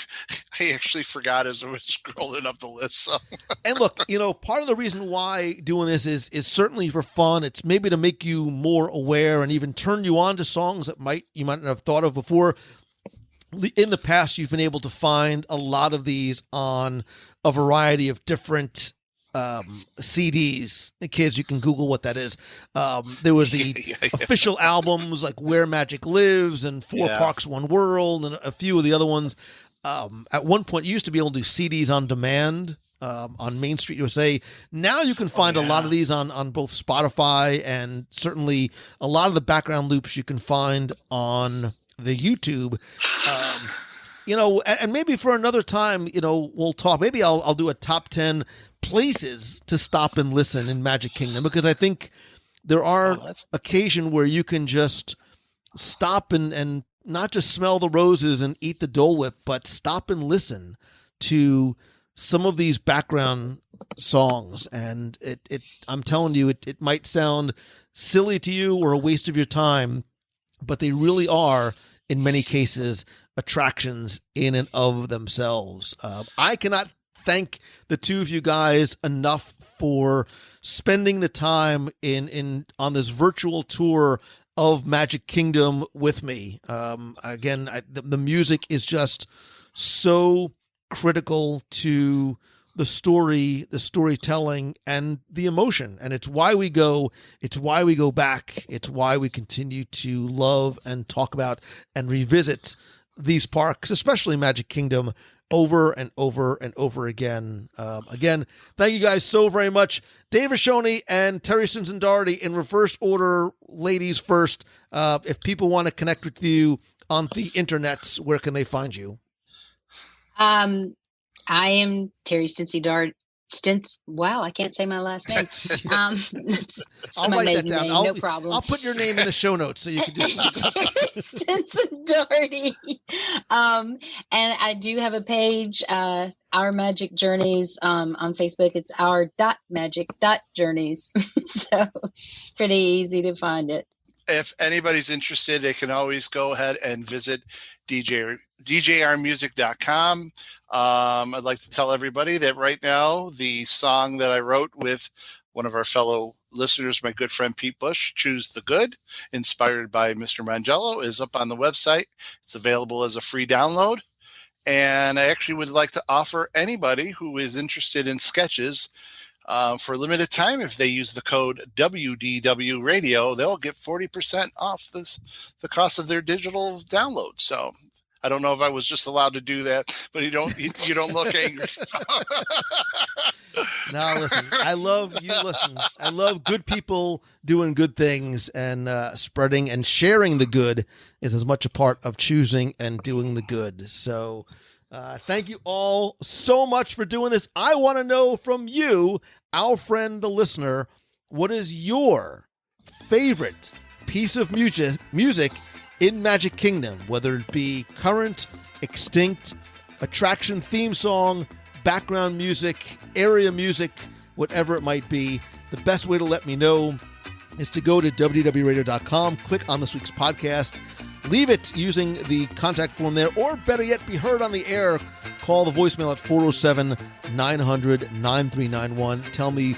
Speaker 5: forgot as I was scrolling up the list. So.
Speaker 3: And look, part of the reason why doing this is certainly for fun. It's maybe to make you more aware and even turn you on to songs that you might not have thought of before. In the past, you've been able to find a lot of these on a variety of different CDs. Kids, you can Google what that is. There was the official albums like Where Magic Lives and Four Parks, One World, and a few of the other ones. At one point, you used to be able to do CDs on demand on Main Street USA. Now you can find a lot of these on both Spotify, and certainly a lot of the background loops you can find on the YouTube. And maybe for another time, we'll talk. Maybe I'll do a top 10 places to stop and listen in Magic Kingdom, because I think there are occasions where you can just stop and not just smell the roses and eat the Dole Whip, but stop and listen to some of these background songs. And I'm telling you, it might sound silly to you or a waste of your time, but they really are, in many cases, attractions in and of themselves. I cannot thank the two of you guys enough for spending the time on this virtual tour of Magic Kingdom with me. Again, the music is just so critical to the story, the storytelling, and the emotion. And it's why we go back. It's why we continue to love and talk about and revisit these parks, especially Magic Kingdom, over and over and over again. Again, thank you guys so very much. Dave Rashoni and Terry Simpson Doherty, in reverse order, ladies first. If people want to connect with you on the internets, where can they find you?
Speaker 4: I am Terry Stincy Dart. Wow, I can't say my last name.
Speaker 3: I'll write that down.
Speaker 4: No problem.
Speaker 3: I'll put your name in the show notes so you can just
Speaker 4: Stinson Doherty. And I do have a page, Our Magic Journeys, on Facebook. It's our.magic.journeys. So it's pretty easy to find it.
Speaker 5: If anybody's interested, they can always go ahead and visit djrmusic.com. I'd like to tell everybody that right now, the song that I wrote with one of our fellow listeners, my good friend Pete Bush, Choose the Good, inspired by Mr. Mongello, is up on the website. It's available as a free download. And I actually would like to offer anybody who is interested in sketches, for a limited time, if they use the code WDW Radio, they'll get 40% off the cost of their digital download. So I don't know if I was just allowed to do that, but you don't look angry.
Speaker 3: No, listen, I love good people doing good things, and spreading and sharing the good is as much a part of choosing and doing the good. So thank you all so much for doing this. I want to know from you, our friend, the listener, what is your favorite piece of music in Magic Kingdom, whether it be current, extinct, attraction theme song, background music, area music, whatever it might be. The best way to let me know is to go to WDWRadio.com, click on this week's podcast, leave it using the contact form there, or better yet, be heard on the air. Call the voicemail at 407-900-9391. Tell me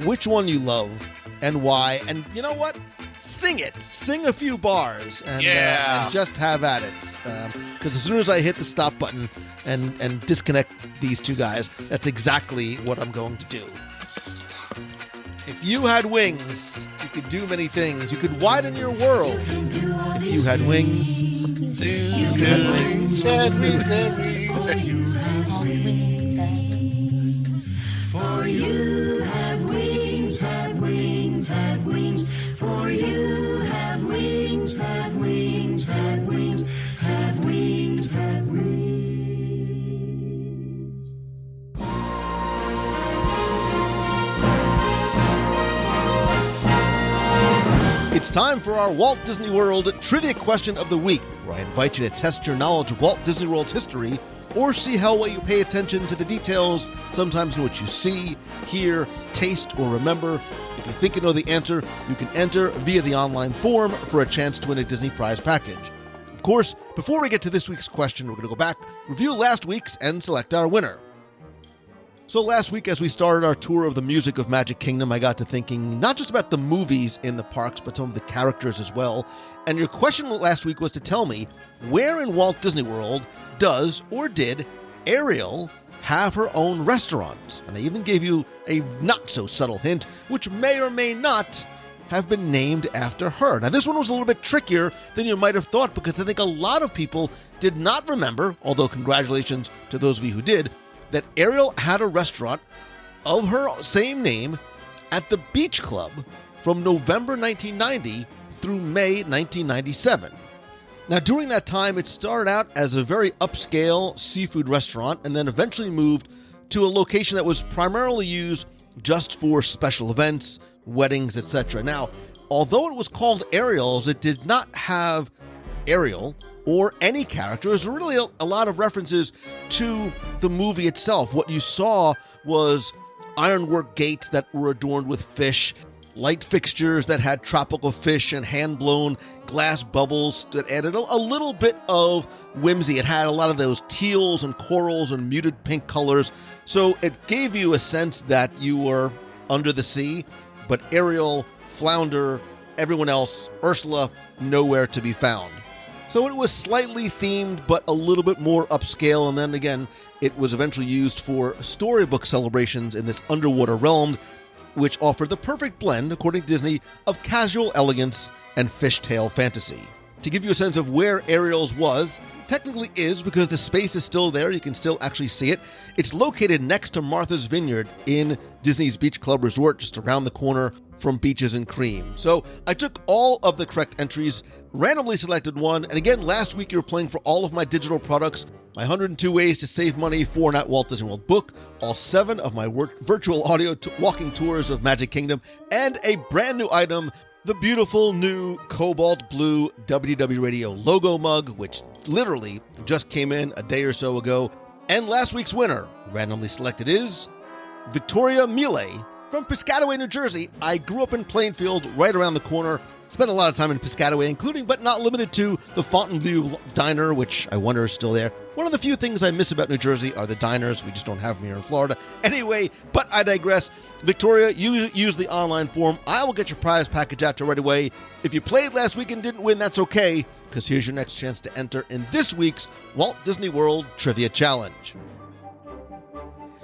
Speaker 3: which one you love and why. And you know what? Sing it. Sing a few bars and just have at it. Because as soon as I hit the stop button and disconnect these two guys, that's exactly what I'm going to do. If you had wings, you could do many things. You could widen your world. If you had wings, you could have wings.
Speaker 2: For you have wings, have wings, have wings. For you have wings, have wings, have wings, have wings, have wings.
Speaker 3: It's time for our Walt Disney World Trivia Question of the Week, where I invite you to test your knowledge of Walt Disney World's history or see how well you pay attention to the details, sometimes in what you see, hear, taste, or remember. If you think you know the answer, you can enter via the online form for a chance to win a Disney prize package. Of course, before we get to this week's question, we're going to go back, review last week's, and select our winner. So last week, as we started our tour of the music of Magic Kingdom, I got to thinking not just about the movies in the parks, but some of the characters as well. And your question last week was to tell me, where in Walt Disney World does or did Ariel have her own restaurant? And I even gave you a not-so-subtle hint, which may or may not have been named after her. Now, this one was a little bit trickier than you might have thought, because I think a lot of people did not remember, although congratulations to those of you who did, that Ariel had a restaurant of her same name at the Beach Club from November 1990 through May 1997. Now, during that time, it started out as a very upscale seafood restaurant and then eventually moved to a location that was primarily used just for special events, weddings, etc. Now, although it was called Ariel's, it did not have Ariel or any character. There's really a lot of references to the movie itself. What you saw was ironwork gates that were adorned with fish, light fixtures that had tropical fish, and hand-blown glass bubbles that added a little bit of whimsy. It had a lot of those teals and corals and muted pink colors, so it gave you a sense that you were under the sea, but Ariel, Flounder, everyone else, Ursula, nowhere to be found. So it was slightly themed, but a little bit more upscale, and then again, it was eventually used for storybook celebrations in this underwater realm, which offered the perfect blend, according to Disney, of casual elegance and fishtail fantasy. To give you a sense of where Ariel's was, technically is, because the space is still there, you can still actually see it. It's located next to Martha's Vineyard in Disney's Beach Club Resort, just around the corner from Beaches and Cream. So I took all of the correct entries, randomly selected one, and again, last week you were playing for all of my digital products, my 102 Ways to Save Money for an at Walt Disney World book, all 7 of my virtual audio walking tours of Magic Kingdom, and a brand new item, the beautiful new cobalt blue WDW Radio logo mug, which literally just came in a day or so ago. And last week's winner, randomly selected, is Victoria Mille from Piscataway, New Jersey. I grew up in Plainfield, right around the corner. Spent a lot of time in Piscataway, including but not limited to the Fontainebleau Diner, which I wonder is still there. One of the few things I miss about New Jersey are the diners. We just don't have them here in Florida. Anyway, but I digress. Victoria, you use the online form. I will get your prize package out to right away. If you played last week and didn't win, that's okay, because here's your next chance to enter in this week's Walt Disney World Trivia Challenge.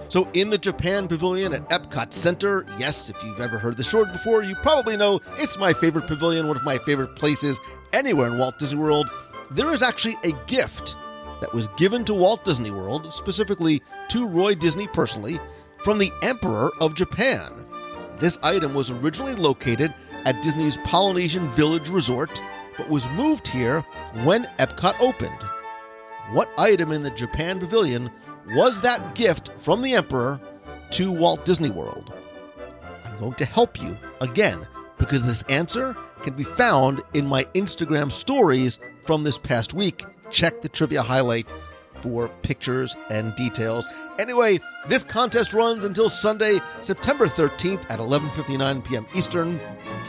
Speaker 3: So in the Japan Pavilion at Epcot Center, yes, if you've ever heard the short before, you probably know it's my favorite pavilion, one of my favorite places anywhere in Walt Disney World. There is actually a gift that was given to Walt Disney World, specifically to Roy Disney personally, from the Emperor of Japan. This item was originally located at Disney's Polynesian Village Resort, but was moved here when Epcot opened. What item in the Japan Pavilion was that gift from the Emperor to Walt Disney World? I'm going to help you again, because this answer can be found in my Instagram stories from this past week. Check the trivia highlight for pictures and details. Anyway, this contest runs until Sunday, September 13th at 11:59 p.m. Eastern.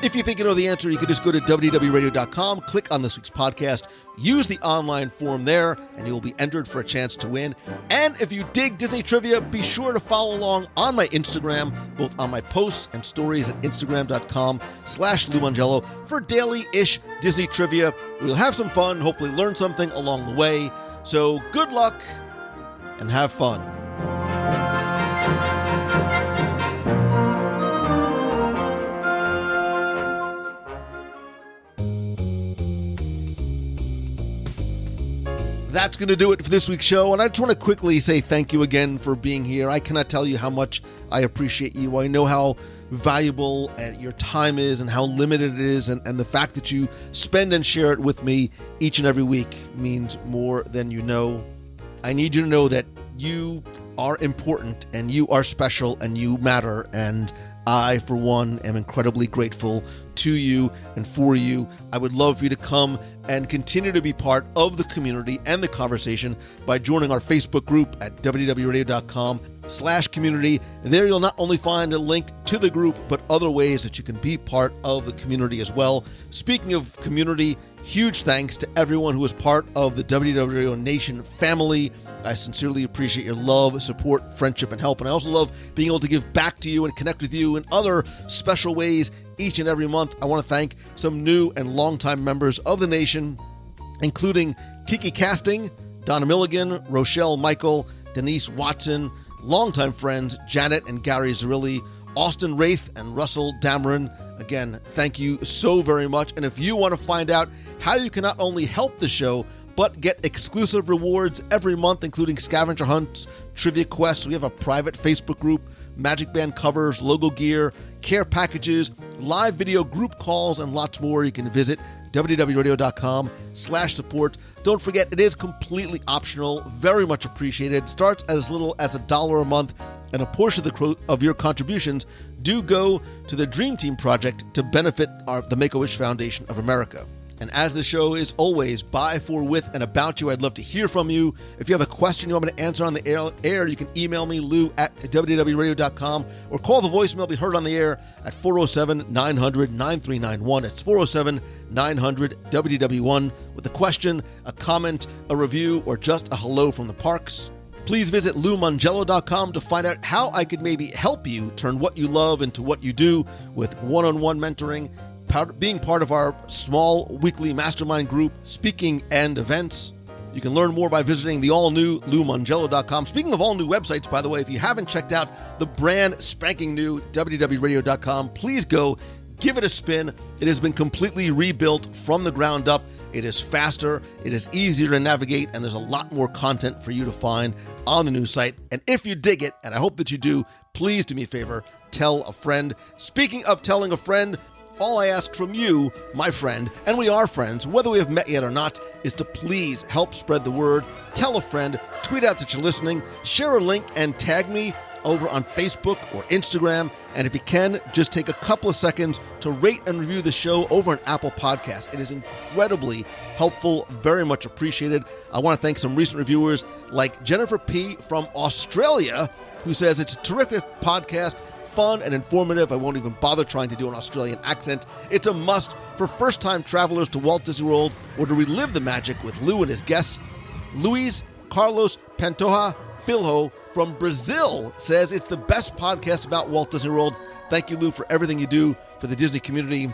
Speaker 3: If you think you know the answer, you can just go to WDWRadio.com, click on this week's podcast, use the online form there, and you'll be entered for a chance to win. And if you dig Disney trivia, be sure to follow along on my Instagram, both on my posts and stories at Instagram.com/Lou Mongello for daily-ish Disney trivia. We'll have some fun, hopefully learn something along the way. So good luck and have fun. That's going to do it for this week's show, and I just want to quickly say thank you again for being here. I cannot tell you how much I appreciate you. I know how valuable your time is and how limited it is, and the fact that you spend and share it with me each and every week means more than you know. I need you to know that you are important and you are special and you matter, and I, for one, am incredibly grateful to you and for you. I would love for you to come and continue to be part of the community and the conversation by joining our Facebook group at wdwradio.com/community. There you'll not only find a link to the group, but other ways that you can be part of the community as well. Speaking of community, huge thanks to everyone who is part of the WDW Radio Nation family. I sincerely appreciate your love, support, friendship, and help. And I also love being able to give back to you and connect with you in other special ways each and every month. I want to thank some new and longtime members of the nation, including Tiki Casting, Donna Milligan, Rochelle Michael, Denise Watson, longtime friends Janet and Gary Zerilli, Austin Wraith, and Russell Dameron. Again, thank you so very much. And if you want to find out how you can not only help the show, but get exclusive rewards every month, including scavenger hunts, trivia quests. We have a private Facebook group, Magic Band covers, logo gear, care packages, live video group calls, and lots more. You can visit wdwradio.com/support. Don't forget, it is completely optional, very much appreciated. It starts as little as $1 a month, and a portion of your contributions do go to the Dream Team Project to benefit the Make-A-Wish Foundation of America. And as the show is always by, for, with, and about you, I'd love to hear from you. If you have a question you want me to answer on the air, you can email me, lou@wdwradio.com, or call the voicemail be heard on the air at 407-900-9391. It's 407-900-WDW1 with a question, a comment, a review, or just a hello from the parks. Please visit LouMongello.com to find out how I could maybe help you turn what you love into what you do with one-on-one mentoring, being part of our small weekly mastermind group, speaking and events. You can learn more by visiting the all-new LouMongello.com. Speaking of all new websites, by the way, if you haven't checked out the brand spanking new WDWRadio.com, please go give it a spin. It has been completely rebuilt from the ground up. It is faster, it is easier to navigate, and there's a lot more content for you to find on the new site. And if you dig it, and I hope that you do, please do me a favor, tell a friend. Speaking of telling a friend, all I ask from you, my friend, and we are friends, whether we have met yet or not, is to please help spread the word. Tell a friend, tweet out that you're listening, share a link, and tag me over on Facebook or Instagram. And if you can, just take a couple of seconds to rate and review the show over on Apple Podcasts. It is incredibly helpful, very much appreciated. I want to thank some recent reviewers like Jennifer P. from Australia, who says it's a terrific podcast, fun and informative. I won't even bother trying to do an Australian accent. It's a must for first-time travelers to Walt Disney World or to relive the magic with Lou and his guests. Luis Carlos Pantoja Filho from Brazil says it's the best podcast about Walt Disney World. Thank you, Lou, for everything you do for the Disney community.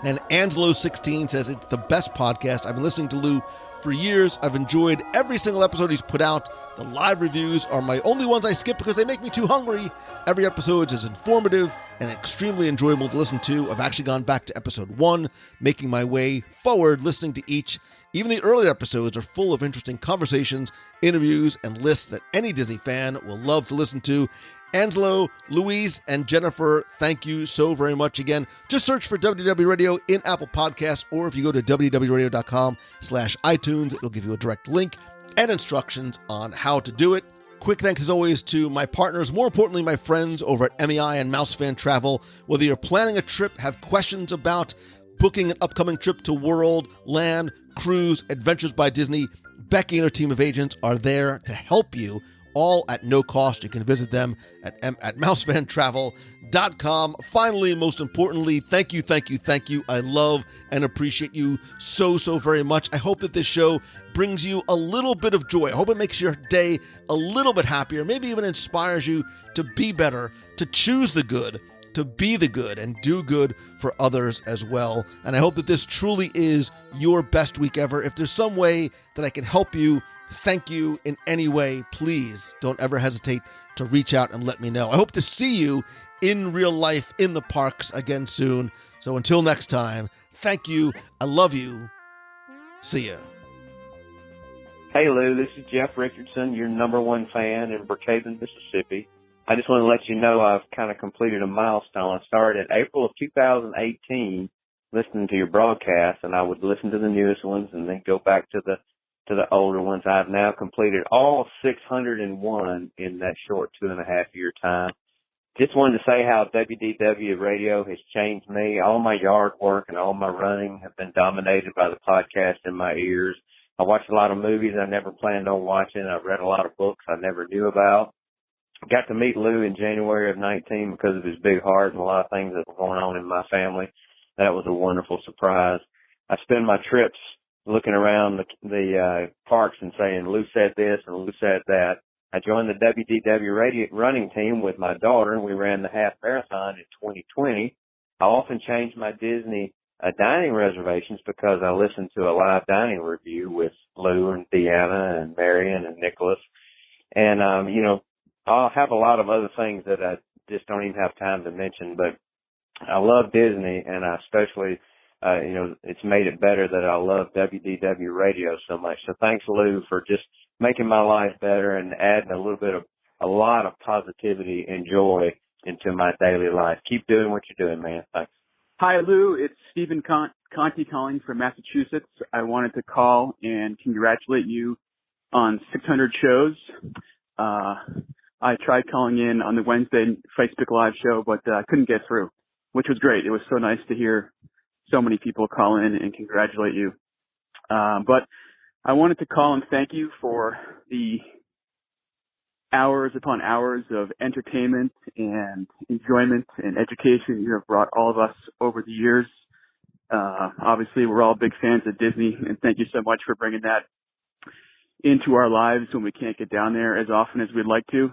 Speaker 3: And Anselo16 says it's the best podcast. I've been listening to Lou for years. I've enjoyed every single episode he's put out. The live reviews are my only ones I skip because they make me too hungry. Every episode is informative and extremely enjoyable to listen to. I've actually gone back to episode 1, making my way forward, listening to each. Even the earlier episodes are full of interesting conversations, interviews, and lists that any Disney fan will love to listen to. Angelo, Louise, and Jennifer, thank you so very much again. Just search for WDW Radio in Apple Podcasts, or if you go to wdwradio.com/iTunes, it'll give you a direct link and instructions on how to do it. Quick thanks as always to my partners, more importantly, my friends over at MEI and Mousefan Travel. Whether you're planning a trip, have questions about booking an upcoming trip to World, Land, Cruise, Adventures by Disney, Becky and her team of agents are there to help you, all at no cost. You can visit them at mousefantravel.com. Finally, most importantly, thank you. I love and appreciate you so very much. I hope that this show brings you a little bit of joy. I hope it makes your day a little bit happier, maybe even inspires you to be better, to choose the good, to be the good, and do good for others as well. And I hope that this truly is your best week ever. If there's some way that I can help you, thank you in any way, please don't ever hesitate to reach out and let me know. I hope to see you in real life in the parks again soon. So until next time, thank you. I love you. See ya.
Speaker 8: Hey, Lou, this is Jeff Richardson, your #1 fan in Brookhaven, Mississippi. I just want to let you know I've kind of completed a milestone. I started in April of 2018 listening to your broadcast, and I would listen to the newest ones and then go back to the older ones. I've now completed all 601 in that short 2.5 year time. just wanted to say how WDW Radio has changed me. All my yard work and all my running have been dominated by the podcast in my ears. I watched a lot of movies I never planned on watching. I've read a lot of books I never knew about. Got to meet Lou in January of 19 because of his big heart and a lot of things that were going on in my family. That was a wonderful surprise. I spend my trips looking around the parks and saying, Lou said this and Lou said that. I joined the WDW Radio running team with my daughter, and we ran the half marathon in 2020. I often change my Disney dining reservations because I listen to a live dining review with Lou and Deanna and Marion and Nicholas. And, I'll have a lot of other things that I just don't even have time to mention, but I love Disney, and I especially, it's made it better that I love WDW Radio so much. So thanks, Lou, for just making my life better and adding a lot of positivity and joy into my daily life. Keep doing what you're doing, man. Thanks.
Speaker 9: Hi, Lou. It's Stephen Conti calling from Massachusetts. I wanted to call and congratulate you on 600 shows. I tried calling in on the Wednesday Facebook Live show, but I couldn't get through, which was great. It was so nice to hear so many people call in and congratulate you. But I wanted to call and thank you for the hours upon hours of entertainment and enjoyment and education you have brought all of us over the years. Obviously, we're all big fans of Disney, and thank you so much for bringing that into our lives when we can't get down there as often as we'd like to.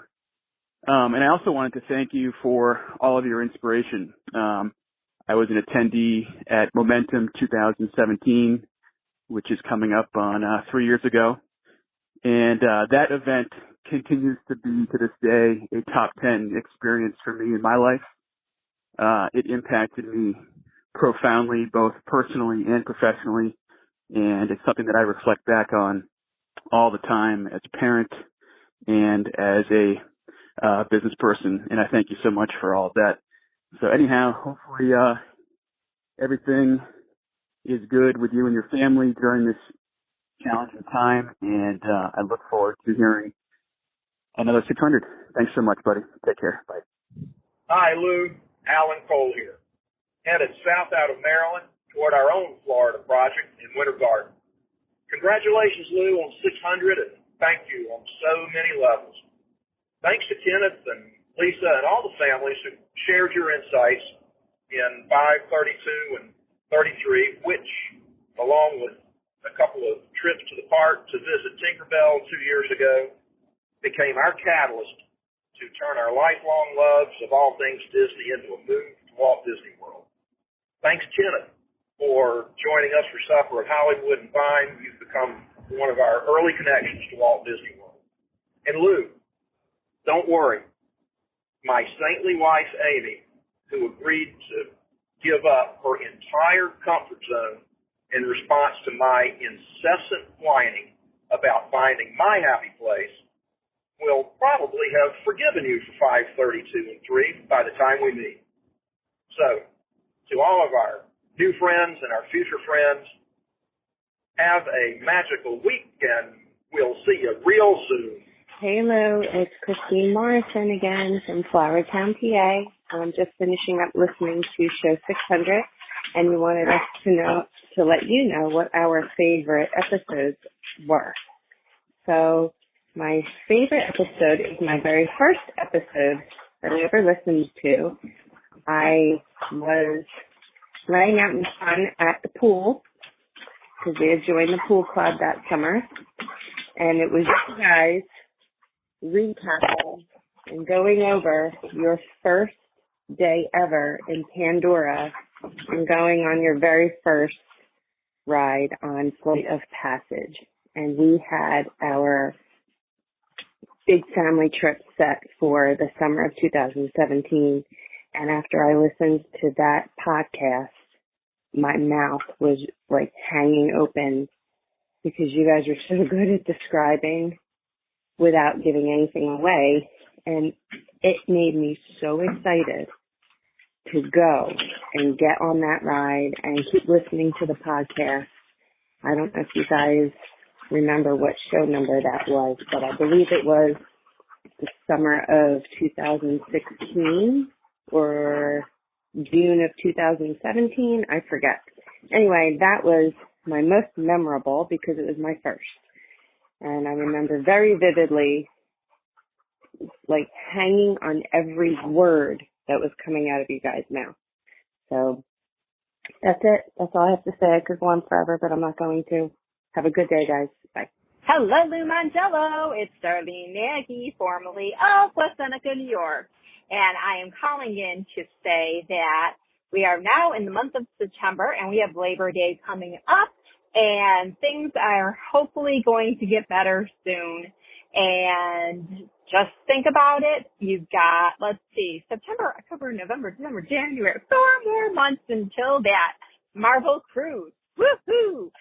Speaker 9: And I also wanted to thank you for all of your inspiration. I was an attendee at Momentum 2017, which is coming up on 3 years ago. And that event continues to be, to this day, a top 10 experience for me in my life. It impacted me profoundly, both personally and professionally. And it's something that I reflect back on all the time as a parent and as a business person, and I thank you so much for all of that. So anyhow, hopefully everything is good with you and your family during this challenging time, and I look forward to hearing another 600. Thanks so much, buddy. Take care. Bye.
Speaker 10: Hi, Lou. Alan Cole here. Headed south out of Maryland toward our own Florida project in Winter Garden. Congratulations, Lou, on 600, and thank you on so many levels. Thanks to Kenneth and Lisa and all the families who shared your insights in 5, 32, and 33, which, along with a couple of trips to the park to visit Tinkerbell 2 years ago, became our catalyst to turn our lifelong loves of all things Disney into a move to Walt Disney World. Thanks, Kenneth, for joining us for supper at Hollywood and Vine. You've become one of our early connections to Walt Disney World. And Lou, don't worry. My saintly wife, Amy, who agreed to give up her entire comfort zone in response to my incessant whining about finding my happy place, will probably have forgiven you for 5, 32, and 3 by the time we meet. So, to all of our new friends and our future friends, have a magical week, and we'll see you real soon.
Speaker 11: Hey, Lou, it's Christine Morrison again from Flowertown, PA. I'm just finishing up listening to show 600, and we wanted us to let you know what our favorite episodes were. So my favorite episode is my very first episode that I ever listened to. I was laying out in the sun at the pool because we had joined the pool club that summer, and it was you guys recapping and going over your first day ever in Pandora and going on your very first ride on Flight of Passage. And we had our big family trip set for the summer of 2017. And after I listened to that podcast, my mouth was like hanging open because you guys are so good at describing without giving anything away. And it made me so excited to go and get on that ride and keep listening to the podcast. I don't know if you guys remember what show number that was, but I believe it was the summer of 2016 or June of 2017. I forget. Anyway, that was my most memorable because it was my first. And I remember very vividly, like, hanging on every word that was coming out of you guys' mouth. So that's it. That's all I have to say. I could go on forever, but I'm not going to. Have a good day, guys. Bye.
Speaker 12: Hello, Lou Mongello. It's Darlene Nagy, formerly of West Seneca, New York. And I am calling in to say that we are now in the month of September and we have Labor Day coming up and things are hopefully going to get better soon. And just think about it. You've got, let's see, September, October, November, December, January, 4 more months until that Marvel cruise. Woohoo!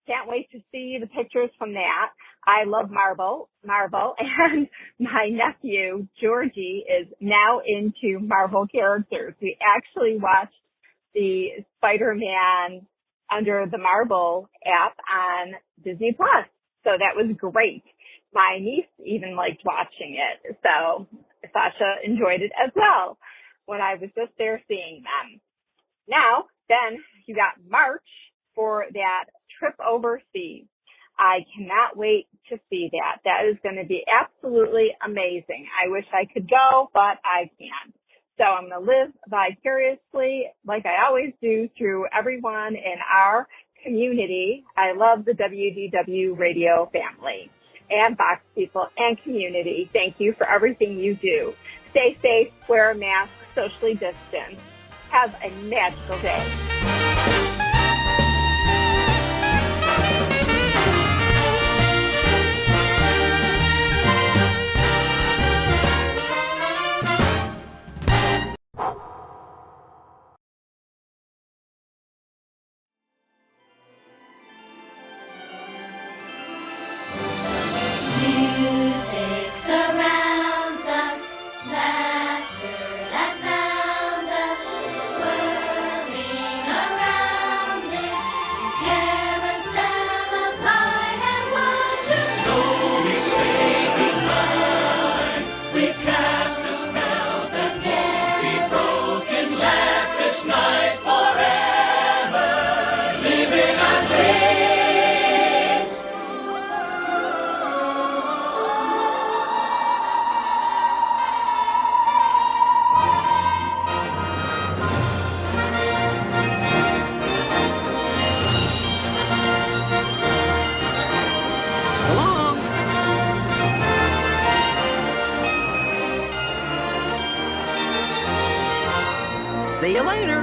Speaker 12: Can't wait to see the pictures from that. I love Marvel, and my nephew, Georgie, is now into Marvel characters. We actually watched the Spider-Man Under the Marvel app on Disney Plus. So that was great. My niece even liked watching it. So Sasha enjoyed it as well when I was just there seeing them. Now, then you got March for that trip overseas. I cannot wait to see that. That is going to be absolutely amazing. I wish I could go, but I can't. So I'm going to live vicariously, like I always do, through everyone in our community. I love the WDW Radio family and Box people and community. Thank you for everything you do. Stay safe, wear a mask, socially distance. Have a magical day.
Speaker 2: Music surrounds us, laughter that mounds us, whirling around this carousel of light and wonder. Though we say goodbye, we've cast a spell that won't be broken. Let this night forever live in our dreams.
Speaker 13: See you later.